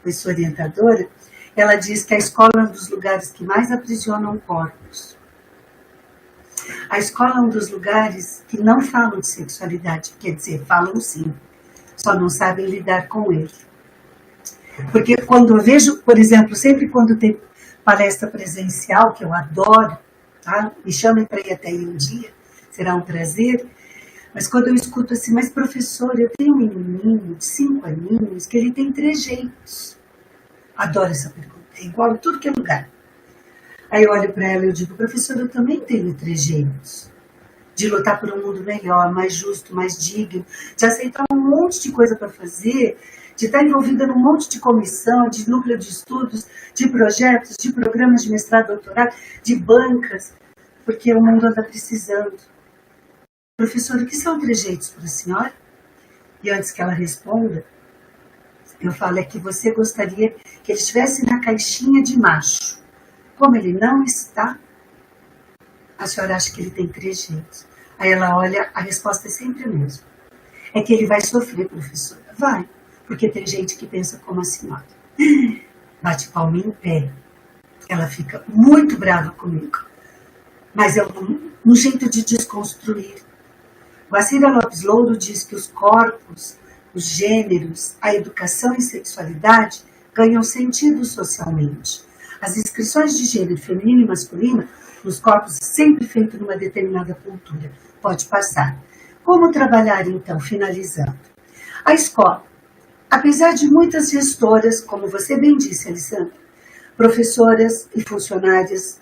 Foi sua orientadora. Ela diz que a escola é um dos lugares que mais aprisionam corpos. A escola é um dos lugares que não falam de sexualidade, quer dizer, falam sim, só não sabem lidar com ele. Porque quando eu vejo, por exemplo, sempre quando tem palestra presencial, que eu adoro, tá? Me chamem para ir até aí um dia, será um prazer. Mas quando eu escuto assim, mas professor, eu tenho um menininho de 5 aninhos que ele tem trejeitos. Adoro essa pergunta, é igual em tudo que é lugar. Aí eu olho para ela e eu digo, professor, eu também tenho trejeitos de lutar por um mundo melhor, mais justo, mais digno, de aceitar um monte de coisa para fazer, de estar envolvida num monte de comissão, de núcleo de estudos, de projetos, de programas de mestrado, doutorado, de bancas, porque o mundo anda precisando. Professor, o que são trejeitos para a senhora? E antes que ela responda, eu falo, é que você gostaria que ele estivesse na caixinha de macho. Como ele não está, a senhora acha que ele tem trejeitos. Aí ela olha, a resposta é sempre a mesma. É que ele vai sofrer, professora. Vai, porque tem gente que pensa como a senhora. Bate palminha em pé. Ela fica muito brava comigo. Mas é um jeito de desconstruir. Guacira Lopes Louro diz que os corpos, os gêneros, a educação e sexualidade ganham sentido socialmente. As inscrições de gênero feminino e masculino nos corpos sempre feito numa determinada cultura. Pode passar. Como trabalhar, então, finalizando? A escola, apesar de muitas gestoras, como você bem disse, Alessandra, professoras e funcionárias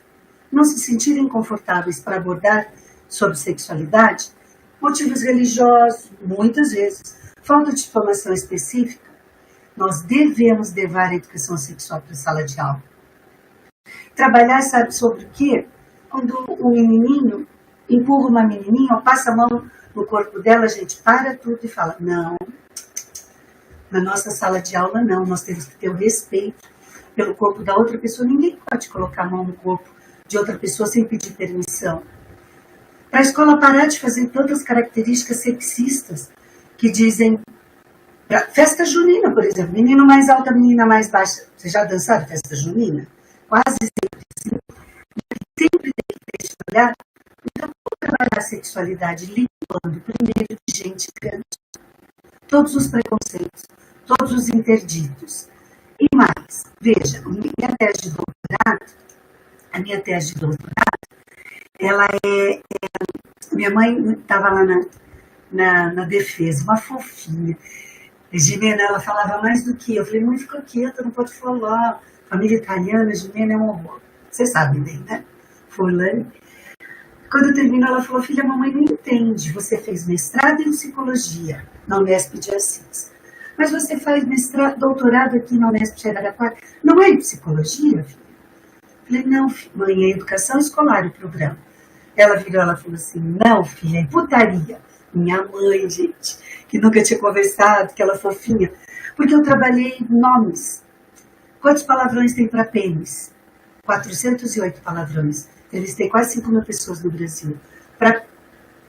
não se sentirem confortáveis para abordar sobre sexualidade, motivos religiosos, muitas vezes, falta de formação específica, nós devemos levar a educação sexual para a sala de aula. Trabalhar, sabe sobre o quê? Quando um menininho empurra uma menininha ou passa a mão no corpo dela, a gente para tudo e fala, não, na nossa sala de aula não, nós temos que ter o respeito pelo corpo da outra pessoa. Ninguém pode colocar a mão no corpo de outra pessoa sem pedir permissão. Para a escola parar de fazer tantas características sexistas que dizem, festa junina, por exemplo, menino mais alto, menina mais baixa. Vocês já dançaram festa junina? Quase sempre assim. Sempre tem que ter esse olhar. Então, vou trabalhar a sexualidade limpando primeiro de gente grande. Todos os preconceitos, todos os interditos. E mais, veja, a minha tese de doutorado, ela minha mãe estava lá na defesa, uma fofinha. Jimena, ela falava mais do que eu. Falei, mãe, fica quieta, não pode falar. Família italiana, Jimena é um horror. Vocês sabem bem, né? Fulano. Quando eu termino, ela falou, filha, a mamãe não entende. Você fez mestrado em psicologia na Unesp de Assis. Mas você faz doutorado aqui na Unesp de Araraquara. Não é em psicologia, filha? Falei, não, mãe, é educação escolar o programa. Ela virou, ela falou assim, não, filha, é putaria. Minha mãe, gente, que nunca tinha conversado, aquela fofinha. Porque eu trabalhei nomes. Quantos palavrões tem para pênis? 408 palavrões. Entrevistei quase 5.000 pessoas no Brasil. Para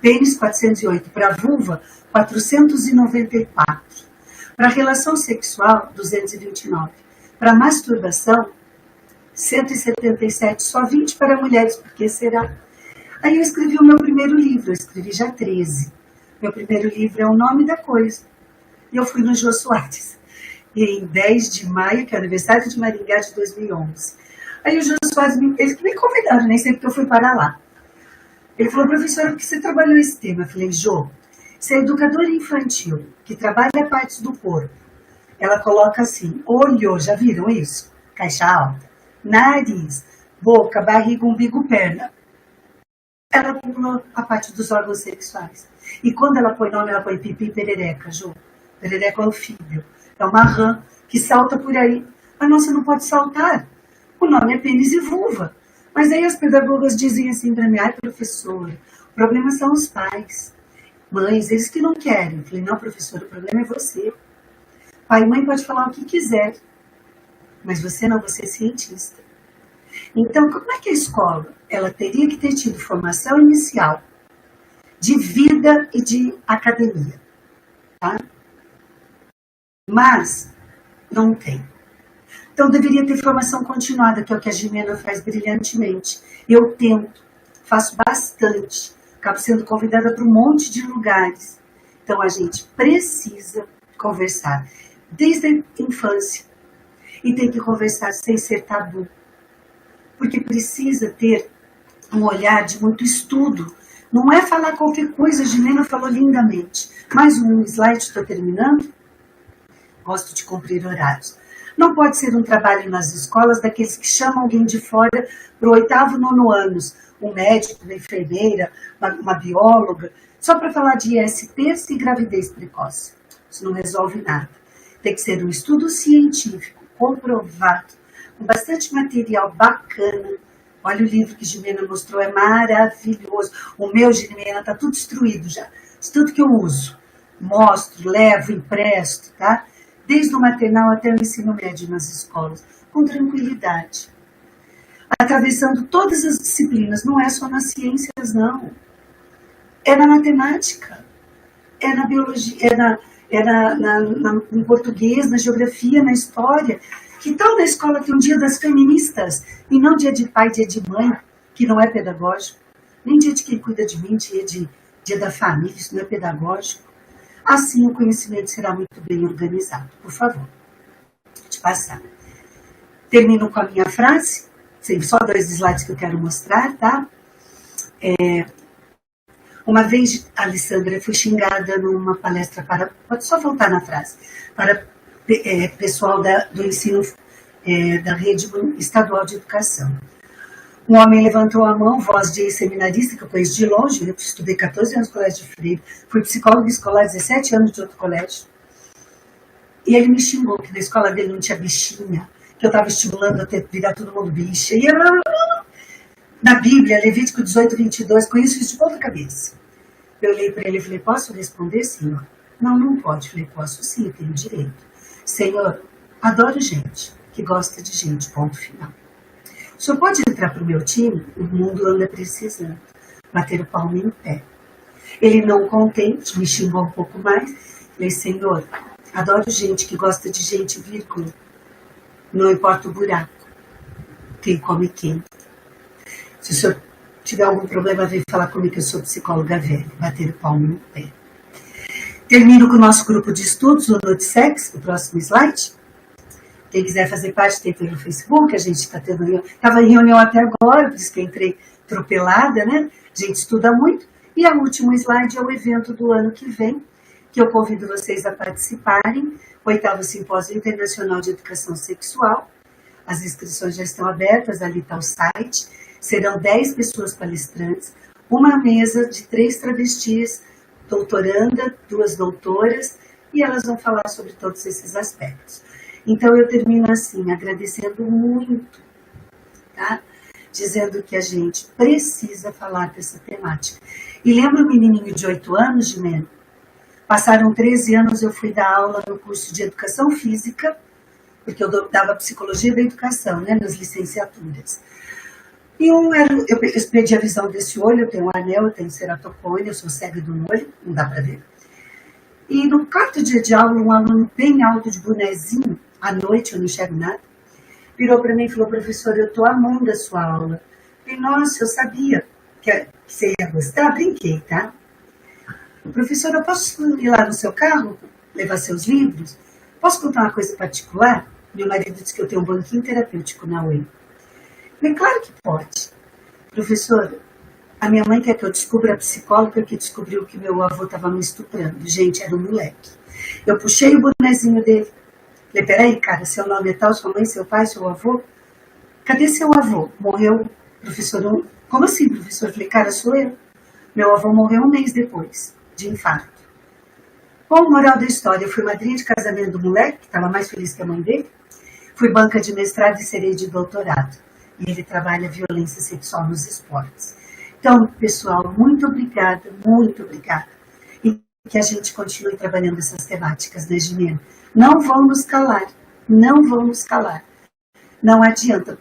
pênis, 408. Para vulva, 494. Para relação sexual, 229. Para masturbação, 177. Só 20 para mulheres, porque será? Aí eu escrevi o meu primeiro livro, eu escrevi já 13. Meu primeiro livro é O Nome da Coisa. E eu fui no Jô Soares. E em 10 de maio, que é o aniversário de Maringá de 2011. Aí o Jô Soares, eles me convidaram, nem sei porque eu fui para lá. Ele falou, professora, por que você trabalhou esse tema? Eu falei, Jô, você é educadora infantil, que trabalha partes do corpo. Ela coloca assim, olho, já viram isso? Caixa alta, nariz, boca, barriga, umbigo, perna. Ela pulou a parte dos órgãos sexuais. E quando ela põe nome, ela põe pipi e perereca, Jô. Perereca é anfíbio. É uma rã que salta por aí. A nossa não pode saltar. O nome é pênis e vulva. Mas aí as pedagogas dizem assim para mim, ai, professora, o problema são os pais. Mães, eles que não querem. Eu falei, não, professora, o problema é você. Pai e mãe pode falar o que quiser. Mas você não, você é cientista. Então, como é que a escola, ela teria que ter tido formação inicial de vida e de academia, tá? Mas não tem. Então, deveria ter formação continuada, que é o que a Jimena faz brilhantemente. Eu tento, faço bastante, acabo sendo convidada para um monte de lugares. Então, a gente precisa conversar desde a infância e tem que conversar sem ser tabu. Porque precisa ter um olhar de muito estudo. Não é falar qualquer coisa, a Jimena falou lindamente. Mais um slide, estou terminando. Gosto de cumprir horários. Não pode ser um trabalho nas escolas daqueles que chamam alguém de fora para o 8º, 9º anos. Um médico, uma enfermeira, uma bióloga, só para falar de ISTs e gravidez precoce. Isso não resolve nada. Tem que ser um estudo científico, comprovado, com bastante material bacana. Olha o livro que Jimena mostrou, é maravilhoso. O meu, Jimena, está tudo destruído já. Isso tudo que eu uso. Mostro, levo, empresto, tá? Desde o maternal até o ensino médio nas escolas, com tranquilidade. Atravessando todas as disciplinas, não é só nas ciências, não. É na matemática, é na biologia, no português, na geografia, na história. Que tal na escola ter um dia das feministas e não dia de pai, dia de mãe, que não é pedagógico? Nem dia de quem cuida de mim, dia da família, isso não é pedagógico. Assim o conhecimento será muito bem organizado. Por favor, vou te passar. Termino com a minha frase, só 2 slides que eu quero mostrar, tá? Uma vez, a Alessandra foi xingada numa palestra pode só voltar na frase, para pessoal do ensino da rede estadual de educação. Um homem levantou a mão, voz de seminarista, que eu conheço de longe, eu estudei 14 anos no colégio de Freire, fui psicóloga escolar 17 anos de outro colégio. E ele me xingou, que na escola dele não tinha bichinha, que eu estava estimulando a virar todo mundo bicha. E eu, na Bíblia, Levítico 18, 22, conheço isso de ponta cabeça. Eu olhei para ele e falei, posso responder, Senhor? Não, não pode. Falei, posso sim, eu tenho direito. Senhor, adoro gente que gosta de gente, ponto final. O senhor pode entrar para o meu time? O mundo anda precisando. Bater o palmo em pé. Ele não contente, me xingou um pouco mais. Falei, Senhor, adoro gente que gosta de gente, vírgula. Não importa o buraco. Quem come quem. Se o senhor tiver algum problema, vem falar comigo que eu sou psicóloga velha. Bater o palmo no pé. Termino com o nosso grupo de estudos, o Notsex, o próximo slide. Quem quiser fazer parte, tem pelo Facebook, a gente está tendo reunião. Estava em reunião até agora, por isso que eu entrei atropelada, né? A gente estuda muito. E o último slide é o evento do ano que vem, que eu convido vocês a participarem, o 8º Simpósio Internacional de Educação Sexual. As inscrições já estão abertas, ali está o site. Serão 10 pessoas palestrantes, uma mesa de 3 travestis, doutoranda, 2 doutoras, e elas vão falar sobre todos esses aspectos. Então, eu termino assim, agradecendo muito, tá? Dizendo que a gente precisa falar dessa temática. E lembra o menininho de 8 anos, Jimena? Passaram 13 anos, eu fui dar aula no curso de Educação Física, porque eu dava Psicologia da Educação, né, nas licenciaturas. E eu perdi a visão desse olho, eu tenho um anel, eu tenho ceratocone, eu sou cega de um olho, não dá para ver. E no 4º dia de aula, um aluno bem alto de bonezinho, à noite, eu não enxergo nada, virou para mim e falou, professor, eu estou amando a sua aula. Eu falei, nossa, eu sabia que você ia gostar, brinquei, tá? Professor, eu posso ir lá no seu carro, levar seus livros? Posso contar uma coisa particular? Meu marido disse que eu tenho um banquinho terapêutico na UEM. Eu falei, claro que pode. Professor, a minha mãe quer que eu descubra a psicóloga que descobriu que meu avô estava me estuprando. Gente, era um moleque. Eu puxei o bonezinho dele. Falei, peraí, cara, seu nome é tal, sua mãe, seu pai, seu avô? Cadê seu avô? Morreu, professor? Como assim, professor? Eu falei, cara, sou eu. Meu avô morreu um mês depois, de infarto. Bom, moral da história, eu fui madrinha de casamento do moleque, que estava mais feliz que a mãe dele. Fui banca de mestrado e serei de doutorado. E ele trabalha violência sexual nos esportes. Então, pessoal, muito obrigada, muito obrigada. E que a gente continue trabalhando essas temáticas, né, Jimena? Não vão nos calar, não vão nos calar. Não adianta.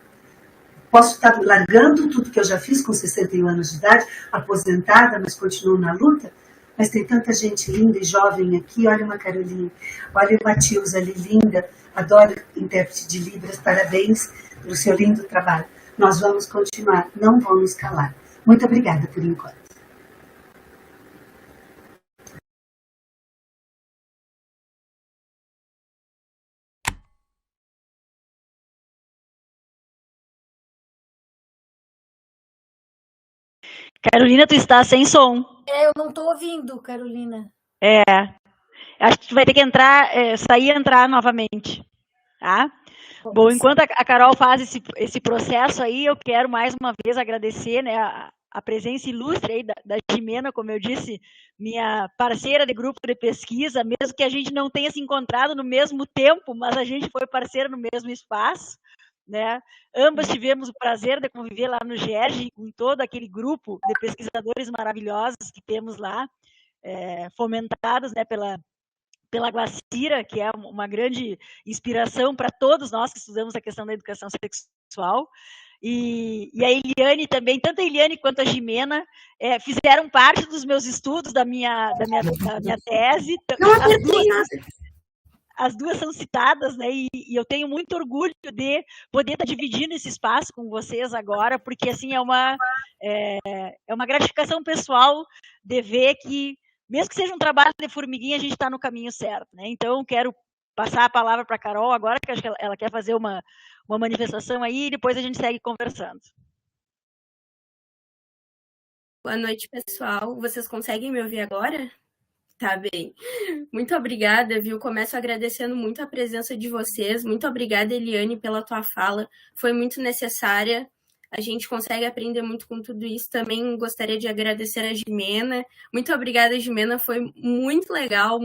Posso estar largando tudo que eu já fiz com 61 anos de idade, aposentada, mas continuo na luta. Mas tem tanta gente linda e jovem aqui. Olha uma Carolina, olha uma Tilza ali, linda. Adoro intérprete de Libras, parabéns pelo seu lindo trabalho. Nós vamos continuar, não vamos calar. Muito obrigada por enquanto. Carolina, tu está sem som. Eu não estou ouvindo, Carolina. Acho que tu vai ter que entrar, sair e entrar novamente, tá? Bom, enquanto a Carol faz esse processo aí, eu quero mais uma vez agradecer, né, a presença ilustre aí da Jimena, como eu disse, minha parceira de grupo de pesquisa, mesmo que a gente não tenha se encontrado no mesmo tempo, mas a gente foi parceira no mesmo espaço, né? Ambas tivemos o prazer de conviver lá no GERJ, com todo aquele grupo de pesquisadores maravilhosos que temos lá, fomentados, né, pela Guacira, que é uma grande inspiração para todos nós que estudamos a questão da educação sexual. E a Eliane também, tanto a Eliane quanto a Jimena, fizeram parte dos meus estudos, da minha tese. As duas são citadas, né? E eu tenho muito orgulho de poder estar dividindo esse espaço com vocês agora, porque assim é uma gratificação pessoal de ver que, mesmo que seja um trabalho de formiguinha, a gente está no caminho certo, né? Então, quero passar a palavra para a Carol agora, que acho que ela quer fazer uma manifestação aí, e depois a gente segue conversando. Boa noite, pessoal. Vocês conseguem me ouvir agora? Tá bem. Muito obrigada, viu? Começo agradecendo muito a presença de vocês. Muito obrigada, Eliane, pela tua fala. Foi muito necessária. A gente consegue aprender muito com tudo isso. Também gostaria de agradecer a Jimena. Muito obrigada, Jimena. Foi muito legal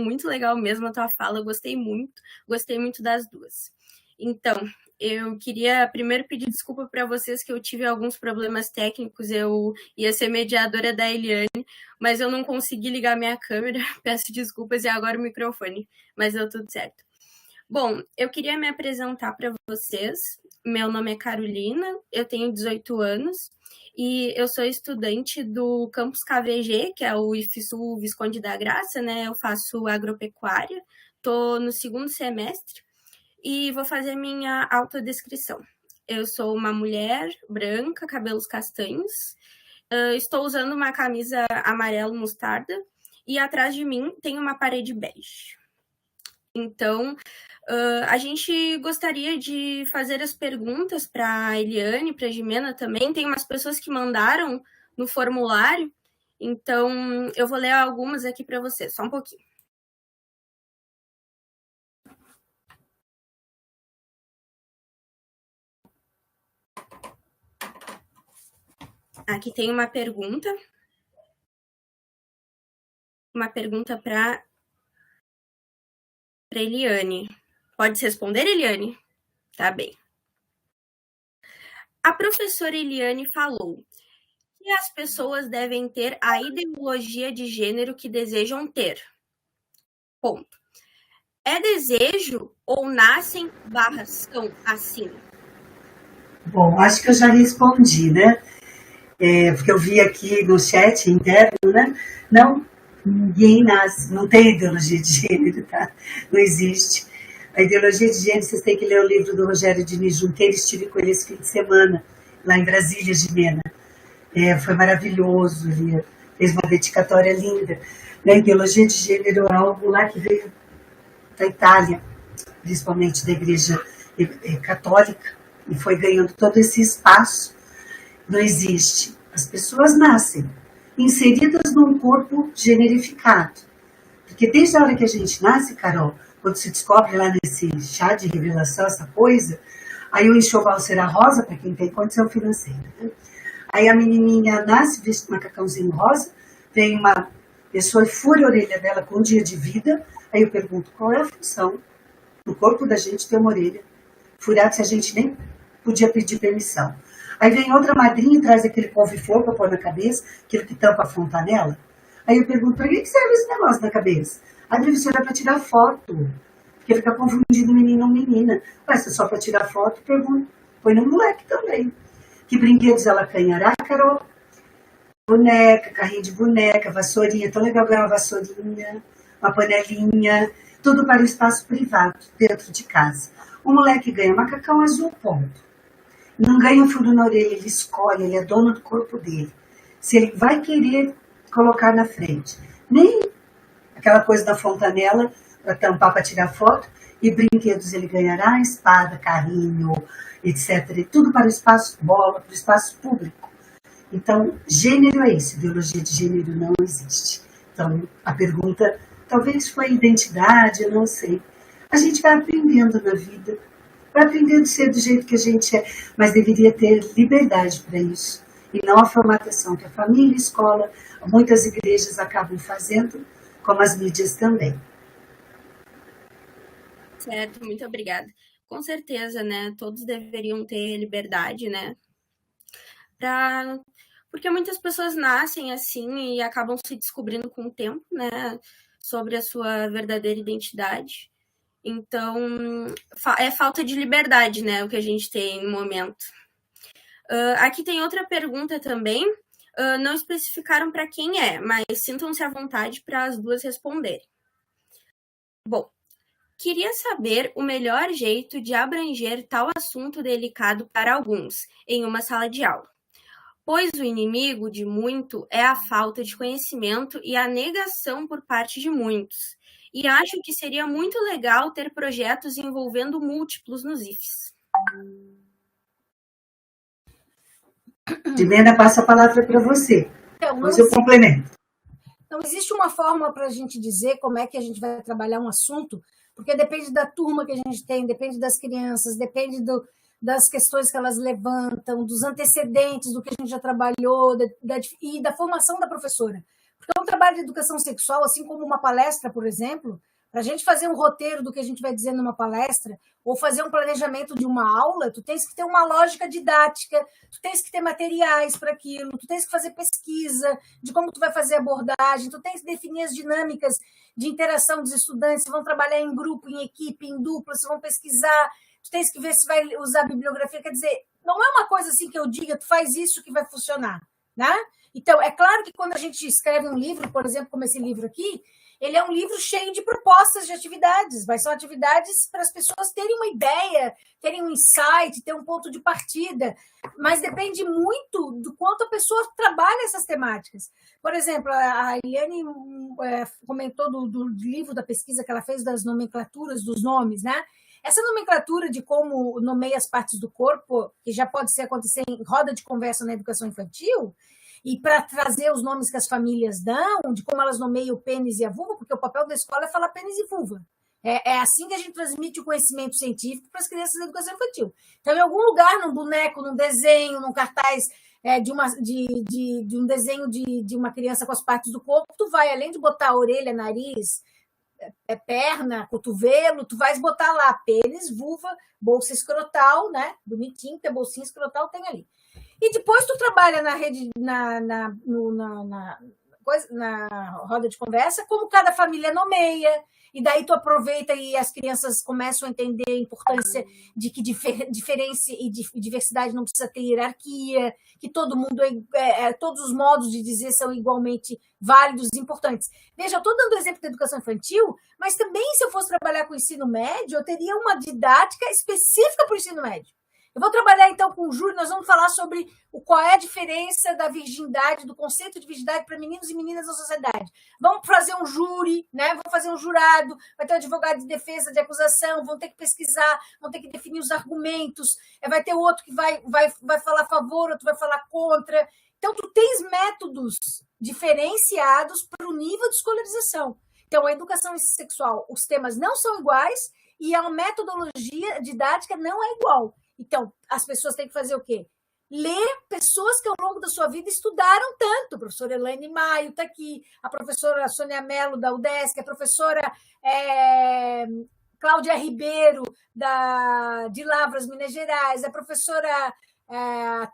mesmo a tua fala. Eu gostei muito das duas. Então, eu queria primeiro pedir desculpa para vocês que eu tive alguns problemas técnicos. Eu ia ser mediadora da Eliane, mas eu não consegui ligar minha câmera. Peço desculpas e agora o microfone, mas deu tudo certo. Bom, eu queria me apresentar para vocês. Meu nome é Carolina, eu tenho 18 anos e eu sou estudante do Campus KVG, que é o IFSU Visconde da Graça, né? Eu faço agropecuária, estou no 2º semestre e vou fazer minha autodescrição. Eu sou uma mulher branca, cabelos castanhos, estou usando uma camisa amarelo mostarda e atrás de mim tem uma parede bege. Então, a gente gostaria de fazer as perguntas para a Eliane, para a Jimena também. Tem umas pessoas que mandaram no formulário, então eu vou ler algumas aqui para vocês, só um pouquinho. Aqui tem uma pergunta para Eliane. Pode responder, Eliane? Tá bem. A professora Eliane falou que as pessoas devem ter a ideologia de gênero que desejam ter. Ponto. É desejo ou nascem / são assim? Bom, acho que eu já respondi, né? Porque eu vi aqui no chat interno, né? Não, ninguém nasce, não tem ideologia de gênero, tá? Não existe. A ideologia de gênero, vocês têm que ler o livro do Rogério Diniz Junqueira, estive com ele esse fim de semana, lá em Brasília, Jimena. Foi maravilhoso, ele fez uma dedicatória linda. A ideologia de gênero é algo lá que veio da Itália, principalmente da Igreja Católica, e foi ganhando todo esse espaço. Não existe. As pessoas nascem inseridas num corpo generificado. Porque desde a hora que a gente nasce, Carol, quando se descobre lá nesse chá de revelação, essa coisa, aí o enxoval será rosa para quem tem condição financeira. Né? Aí a menininha nasce, veste um macacãozinho rosa, vem uma pessoa e fura a orelha dela com um dia de vida, aí eu pergunto, qual é a função do corpo da gente ter uma orelha furada se a gente nem podia pedir permissão? Aí vem outra madrinha e traz aquele couve-flor para pôr na cabeça, aquilo que tampa a fontanela. Aí eu pergunto, para que serve esse negócio na cabeça? A professora é para tirar foto, porque fica confundindo menino ou menina. Mas se é só para tirar foto, pergunto, põe no moleque também. Que brinquedos ela canhará, Carol? Boneca, carrinho de boneca, vassourinha, tão legal ganhar uma vassourinha, uma panelinha, tudo para o espaço privado, dentro de casa. O moleque ganha macacão azul, ponto. Não ganha um furo na orelha, ele escolhe, ele é dono do corpo dele. Se ele vai querer colocar na frente, nem aquela coisa da fontanela para tampar, para tirar foto, e brinquedos ele ganhará, espada, carrinho, etc. E tudo para o espaço bola, para o espaço público. Então, gênero é isso, ideologia de gênero não existe. Então, a pergunta talvez foi identidade, eu não sei. A gente vai aprendendo na vida, vai aprendendo a ser do jeito que a gente é, mas deveria ter liberdade para isso. E não a formatação que a família, a escola, muitas igrejas acabam fazendo, como as mídias também. Certo, muito obrigada. Com certeza, né? Todos deveriam ter liberdade, né? Porque muitas pessoas nascem assim e acabam se descobrindo com o tempo, né? Sobre a sua verdadeira identidade. Então, é falta de liberdade, né? O que a gente tem no momento. Aqui tem outra pergunta também. Não especificaram para quem é, mas sintam-se à vontade para as duas responderem. Bom, queria saber o melhor jeito de abranger tal assunto delicado para alguns em uma sala de aula. Pois o inimigo de muito é a falta de conhecimento e a negação por parte de muitos. E acho que seria muito legal ter projetos envolvendo múltiplos nos IFES. Jimena, passa a palavra para você. Depois eu complemento. Não existe uma forma para a gente dizer como é que a gente vai trabalhar um assunto, porque depende da turma que a gente tem, depende das crianças, depende das questões que elas levantam, dos antecedentes, do que a gente já trabalhou, e da formação da professora. Porque um trabalho de educação sexual, assim como uma palestra, por exemplo, para a gente fazer um roteiro do que a gente vai dizer numa palestra, ou fazer um planejamento de uma aula, tu tens que ter uma lógica didática, tu tens que ter materiais para aquilo, tu tens que fazer pesquisa de como tu vai fazer a abordagem, tu tens que definir as dinâmicas de interação dos estudantes, se vão trabalhar em grupo, em equipe, em dupla, se vão pesquisar, tu tens que ver se vai usar bibliografia, quer dizer, não é uma coisa assim que eu diga, tu faz isso que vai funcionar, né? Então, é claro que quando a gente escreve um livro, por exemplo, como esse livro aqui, ele é um livro cheio de propostas de atividades, mas são atividades para as pessoas terem uma ideia, terem um insight, ter um ponto de partida, mas depende muito do quanto a pessoa trabalha essas temáticas. Por exemplo, a Eliane comentou do livro, da pesquisa que ela fez das nomenclaturas dos nomes, né? Essa nomenclatura de como nomeia as partes do corpo, que já pode acontecer em roda de conversa na educação infantil, e para trazer os nomes que as famílias dão, de como elas nomeiam o pênis e a vulva, porque o papel da escola é falar pênis e vulva. É assim que a gente transmite o conhecimento científico para as crianças da educação infantil. Então, em algum lugar, num boneco, num desenho, num cartaz de um desenho de uma criança com as partes do corpo, tu vai, além de botar orelha, nariz, perna, cotovelo, tu vais botar lá pênis, vulva, bolsa escrotal, né? Bonitinho, que a bolsinha escrotal tem ali. E depois tu trabalha na rede, na roda de conversa, como cada família nomeia, e daí tu aproveita e as crianças começam a entender a importância de que diferença e diversidade não precisa ter hierarquia, que todo mundo todos os modos de dizer são igualmente válidos e importantes. Veja, eu estou dando exemplo da educação infantil, mas também se eu fosse trabalhar com o ensino médio, eu teria uma didática específica para o ensino médio. Eu vou trabalhar, então, com o Júlio, nós vamos falar sobre qual é a diferença da virgindade, do conceito de virgindade para meninos e meninas na sociedade. Vamos fazer um júri, né? Vamos fazer um jurado, vai ter um advogado de defesa, de acusação, vão ter que pesquisar, vão ter que definir os argumentos, vai ter outro que vai falar a favor, outro vai falar contra. Então, tu tens métodos diferenciados para o nível de escolarização. Então, a educação sexual, os temas não são iguais e a metodologia didática não é igual. Então, as pessoas têm que fazer o quê? Ler pessoas que ao longo da sua vida estudaram tanto. A professora Elaine Maio está aqui, a professora Sônia Mello, da UDESC, a professora Cláudia Ribeiro, de Lavras, Minas Gerais, a professora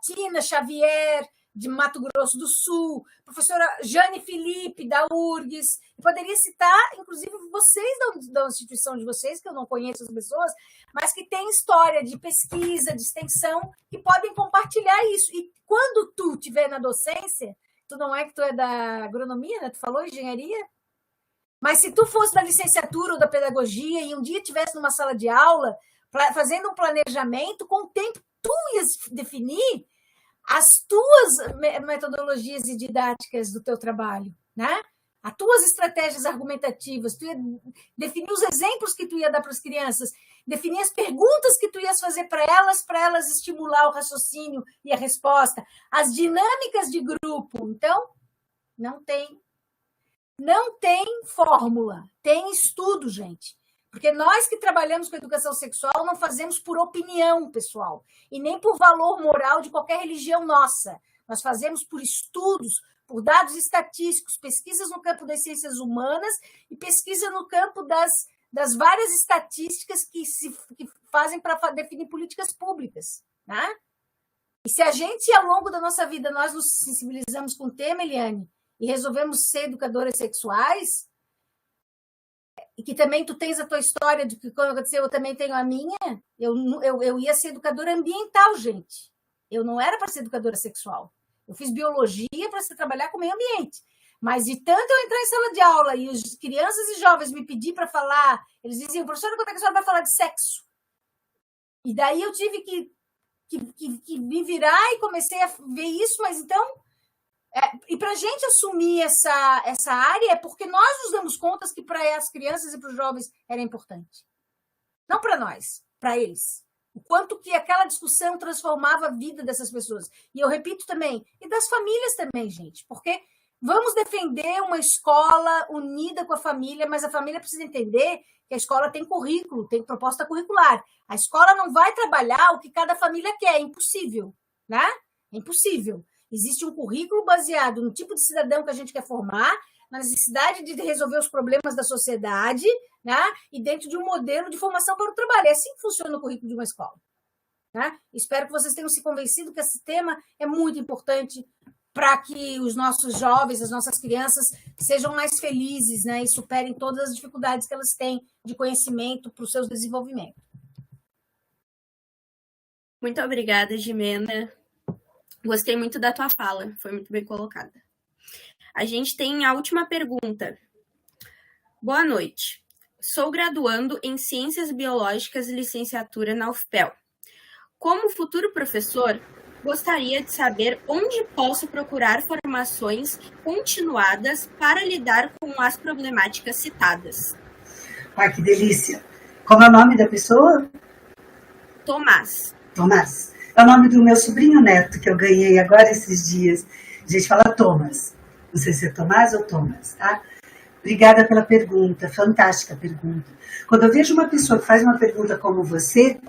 Tina Xavier, de Mato Grosso do Sul, a professora Jane Felipe, da URGS. Eu poderia citar, inclusive, vocês da instituição de vocês, que eu não conheço as pessoas, mas que têm história de pesquisa, de extensão, que podem compartilhar isso. E quando tu estiver na docência, tu não é que tu é da agronomia, né? Tu falou engenharia? Mas se tu fosse da licenciatura ou da pedagogia e um dia estivesse numa sala de aula, fazendo um planejamento, com o tempo tu ias definir as tuas metodologias e didáticas do teu trabalho, né? As tuas estratégias argumentativas, tu ia definir os exemplos que tu ia dar para as crianças, definir as perguntas que tu ias fazer para elas estimular o raciocínio e a resposta, as dinâmicas de grupo. Então, não tem fórmula, tem estudo, gente. Porque nós que trabalhamos com educação sexual não fazemos por opinião pessoal e nem por valor moral de qualquer religião nossa. Nós fazemos por estudos, por dados estatísticos, pesquisas no campo das ciências humanas e pesquisa no campo das várias estatísticas que fazem para definir políticas públicas, né? E se a gente, ao longo da nossa vida, nós nos sensibilizamos com o tema, Eliane, e resolvemos ser educadoras sexuais, e que também tu tens a tua história de que quando aconteceu, eu também tenho a minha, eu ia ser educadora ambiental, gente. Eu não era para ser educadora sexual. Eu fiz biologia para trabalhar com o meio ambiente. Mas de tanto eu entrar em sala de aula e as crianças e jovens me pedir para falar, eles diziam, professora, quando é que a senhora vai falar de sexo? E daí eu tive que me virar e comecei a ver isso, mas então... e para a gente assumir essa área é porque nós nos damos conta que para as crianças e para os jovens era importante. Não para nós, para eles. O quanto que aquela discussão transformava a vida dessas pessoas. E eu repito também, e das famílias também, gente, porque Vamos defender uma escola unida com a família, mas a família precisa entender que a escola tem currículo, tem proposta curricular. A escola não vai trabalhar o que cada família quer, é impossível, né? É impossível. Existe um currículo baseado no tipo de cidadão que a gente quer formar, na necessidade de resolver os problemas da sociedade, né? E dentro de um modelo de formação para o trabalho. É assim que funciona o currículo de uma escola. Né? Espero que vocês tenham se convencido que esse tema é muito importante para que os nossos jovens, as nossas crianças sejam mais felizes, né? E superem todas as dificuldades que elas têm de conhecimento para o seu desenvolvimento. Muito obrigada, Jimena. Gostei muito da tua fala, foi muito bem colocada. A gente tem a última pergunta. Boa noite. Sou graduando em Ciências Biológicas e licenciatura na UFPEL. Como futuro professor, gostaria de saber onde posso procurar formações continuadas para lidar com as problemáticas citadas. Ai, que delícia! Como é o nome da pessoa? Tomás. Tomás. É o nome do meu sobrinho neto, que eu ganhei agora esses dias. A gente fala Thomas. Não sei se é Tomás ou Thomas, tá? Obrigada pela pergunta, fantástica pergunta. Quando eu vejo uma pessoa que faz uma pergunta como você,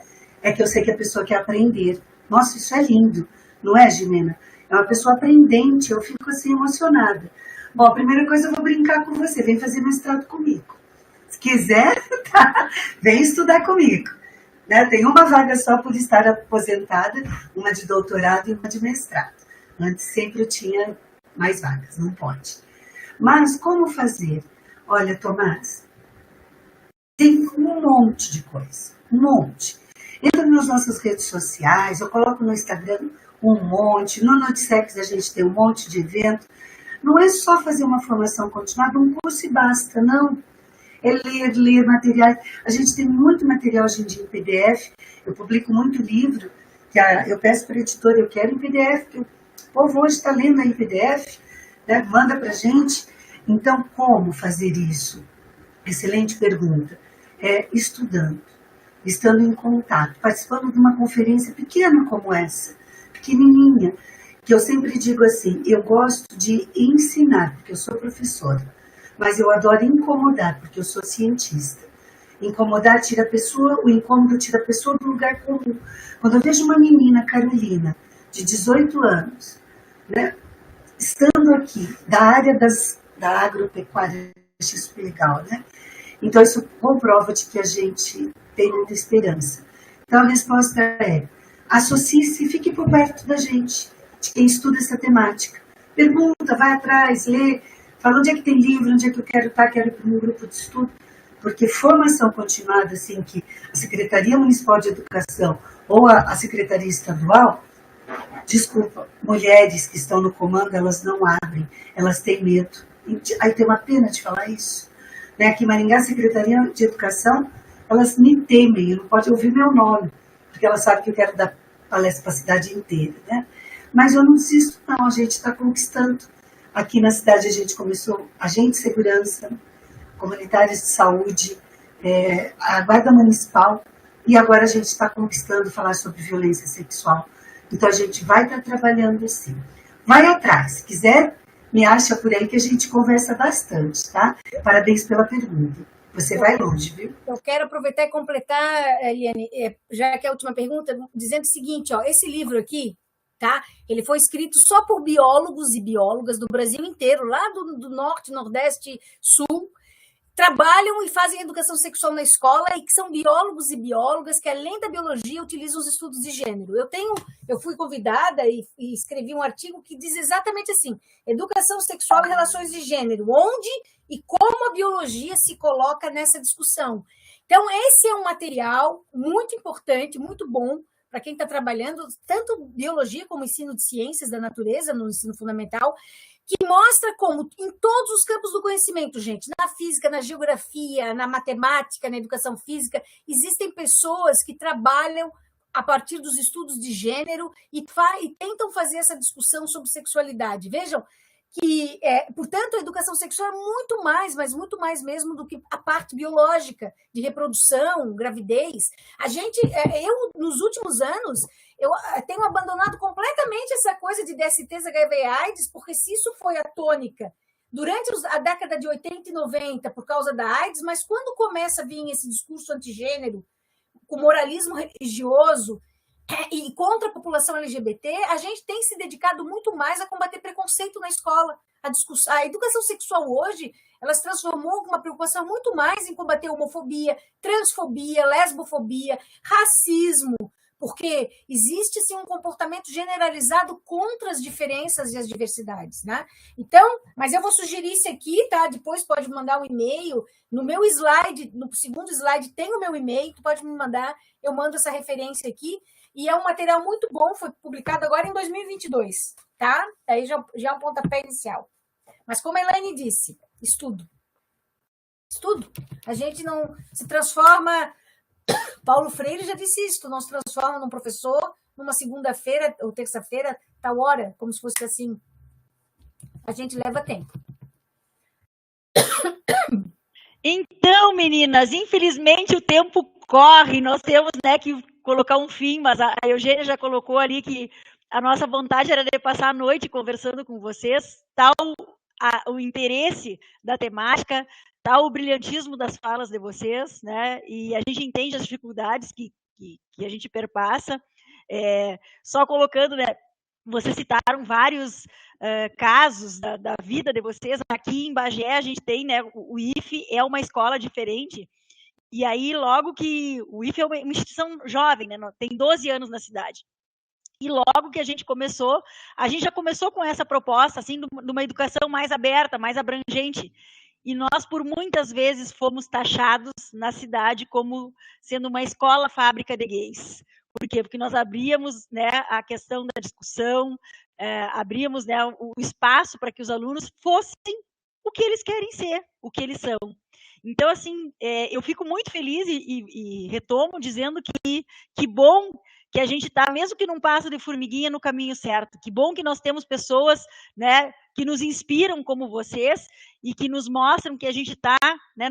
é que eu sei que a pessoa quer aprender. Nossa, isso é lindo, não é, Jimena? É uma pessoa aprendente, eu fico assim emocionada. Bom, a primeira coisa eu vou brincar com você, vem fazer mestrado comigo. Se quiser, tá? Vem estudar comigo. Né? Tem uma vaga só por estar aposentada, uma de doutorado e uma de mestrado. Antes sempre eu tinha mais vagas, não pode. Mas como fazer? Olha, Tomás, tem um monte de coisa, um monte. Entra nas nossas redes sociais, eu coloco no Instagram um monte, no Noticex a gente tem um monte de evento. Não é só fazer uma formação continuada, um curso e basta, não. É ler materiais. A gente tem muito material hoje em dia em PDF, eu publico muito livro, que eu peço para a editora, eu quero em PDF, porque o povo hoje está lendo aí em PDF, né? Manda para a gente. Então, como fazer isso? Excelente pergunta. Estudando, estando em contato, participando de uma conferência pequena como essa, pequenininha, que eu sempre digo assim, eu gosto de ensinar, porque eu sou professora, mas eu adoro incomodar, porque eu sou cientista. Incomodar tira a pessoa, o incômodo tira a pessoa do lugar comum. Quando eu vejo uma menina, Carolina, de 18 anos, né, estando aqui, da área da agropecuária, acho isso legal, né? Então, isso comprova de que a gente tem muita esperança. Então, a resposta é, associe-se e fique por perto da gente, de quem estuda essa temática. Pergunta, vai atrás, lê, fala onde é que tem livro, onde é que eu quero estar, quero ir para um grupo de estudo. Porque formação continuada, assim, que a Secretaria Municipal de Educação ou a Secretaria Estadual, desculpa, mulheres que estão no comando, elas não abrem, elas têm medo. Aí tem uma pena de falar isso. Né? Aqui em Maringá, a Secretaria de Educação, elas me temem, não pode ouvir meu nome, porque elas sabem que eu quero dar palestra para a cidade inteira. Né? Mas eu não desisto, não, a gente está conquistando. Aqui na cidade a gente começou agente de segurança, comunitários de saúde, a Guarda Municipal, e agora a gente está conquistando falar sobre violência sexual. Então a gente vai estar trabalhando assim. Vai atrás, se quiser, me acha por aí que a gente conversa bastante, tá? Parabéns pela pergunta. Você vai longe, viu? Eu quero aproveitar e completar, Eliane, já que é a última pergunta, dizendo o seguinte, ó, esse livro aqui, tá? Ele foi escrito só por biólogos e biólogas do Brasil inteiro, lá do Norte, Nordeste, Sul, trabalham e fazem educação sexual na escola e que são biólogos e biólogas que, além da biologia, utilizam os estudos de gênero. Eu fui convidada e escrevi um artigo que diz exatamente assim, educação sexual e relações de gênero, onde e como a biologia se coloca nessa discussão. Então, esse é um material muito importante, muito bom, para quem está trabalhando, tanto biologia como ensino de ciências da natureza, no ensino fundamental, que mostra como, em todos os campos do conhecimento, gente, na física, na geografia, na matemática, na educação física, existem pessoas que trabalham a partir dos estudos de gênero e tentam fazer essa discussão sobre sexualidade. Vejam que, portanto, a educação sexual é muito mais, mas muito mais mesmo do que a parte biológica de reprodução, gravidez. Nos últimos anos, Eu tenho abandonado completamente essa coisa de DSTs, HIV e AIDS, porque se isso foi a tônica durante a década de 80 e 90 por causa da AIDS, mas quando começa a vir esse discurso antigênero, com moralismo religioso e contra a população LGBT, a gente tem se dedicado muito mais a combater preconceito na escola. A educação sexual hoje, ela se transformou com uma preocupação muito mais em combater homofobia, transfobia, lesbofobia, racismo, porque existe sim um comportamento generalizado contra as diferenças e as diversidades, né? Então, mas eu vou sugerir isso aqui, tá? Depois pode mandar um e-mail. No meu slide, no segundo slide tem o meu e-mail, tu pode me mandar, eu mando essa referência aqui. E é um material muito bom, foi publicado agora em 2022, tá? Aí já é um pontapé inicial. Mas como a Elaine disse, estudo. Estudo. A gente não se transforma... Paulo Freire já disse isso, tu não se transforma num professor numa segunda-feira ou terça-feira, tal hora, como se fosse assim. A gente leva tempo. Então, meninas, infelizmente o tempo corre, nós temos, né, que colocar um fim, mas a Eugênia já colocou ali que a nossa vontade era de passar a noite conversando com vocês, tal o interesse da temática, tal o brilhantismo das falas de vocês, né? E a gente entende as dificuldades que a gente perpassa. Só colocando, né? Vocês citaram vários casos da vida de vocês. Aqui em Bagé a gente tem, né? O IFE é uma escola diferente. E aí, logo que o IFE é uma instituição jovem, né? Tem 12 anos na cidade. E logo que a gente já começou com essa proposta, assim, de uma educação mais aberta, mais abrangente. E nós, por muitas vezes, fomos taxados na cidade como sendo uma escola fábrica de gays. Por quê? Porque nós abríamos, né, a questão da discussão, abríamos, né, o espaço para que os alunos fossem o que eles querem ser, o que eles são. Então, assim, eu fico muito feliz e retomo dizendo que bom que a gente está, mesmo que num passo de formiguinha, no caminho certo. Que bom que nós temos pessoas, né, que nos inspiram como vocês e que nos mostram que a gente está, né,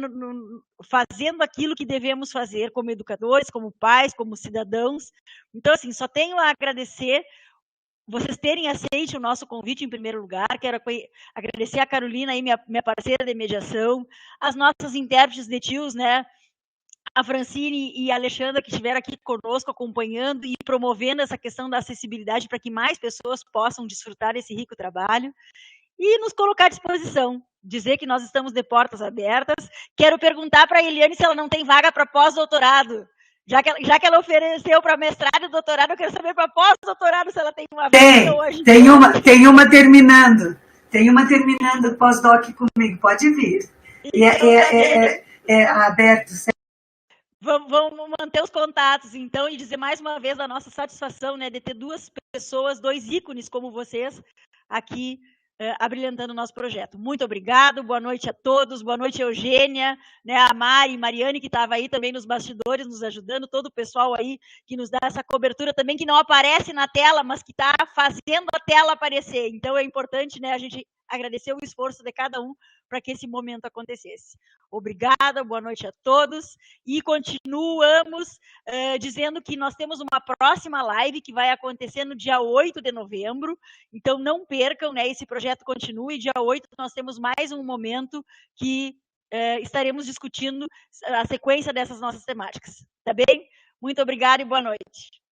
fazendo aquilo que devemos fazer como educadores, como pais, como cidadãos. Então, assim, só tenho a agradecer vocês terem aceito o nosso convite em primeiro lugar. Quero agradecer a Carolina, aí, minha parceira de mediação, as nossas intérpretes de tios, né, a Francine e a Alexandra, que estiveram aqui conosco, acompanhando e promovendo essa questão da acessibilidade para que mais pessoas possam desfrutar desse rico trabalho e nos colocar à disposição, dizer que nós estamos de portas abertas. Quero perguntar para a Eliane se ela não tem vaga para pós-doutorado. Já que ela ofereceu para mestrado e doutorado, eu quero saber para pós-doutorado se ela tem uma vaga hoje. Tem uma terminando. Tem uma terminando pós-doc comigo, pode vir. É aberto, certo? Vamos manter os contatos, então, e dizer mais uma vez a nossa satisfação, né, de ter duas pessoas, dois ícones como vocês, aqui abrilhantando o nosso projeto. Muito obrigado, boa noite a todos, boa noite, Eugênia, né, a Mari, Mariane, que estava aí também nos bastidores, nos ajudando, todo o pessoal aí que nos dá essa cobertura também, que não aparece na tela, mas que está fazendo a tela aparecer. Então, é importante, né, a gente agradecer o esforço de cada um para que esse momento acontecesse. Obrigada, boa noite a todos, e continuamos dizendo que nós temos uma próxima live que vai acontecer no dia 8 de novembro, então não percam, né, esse projeto continue, dia 8 nós temos mais um momento que estaremos discutindo a sequência dessas nossas temáticas, tá bem? Muito obrigada e boa noite.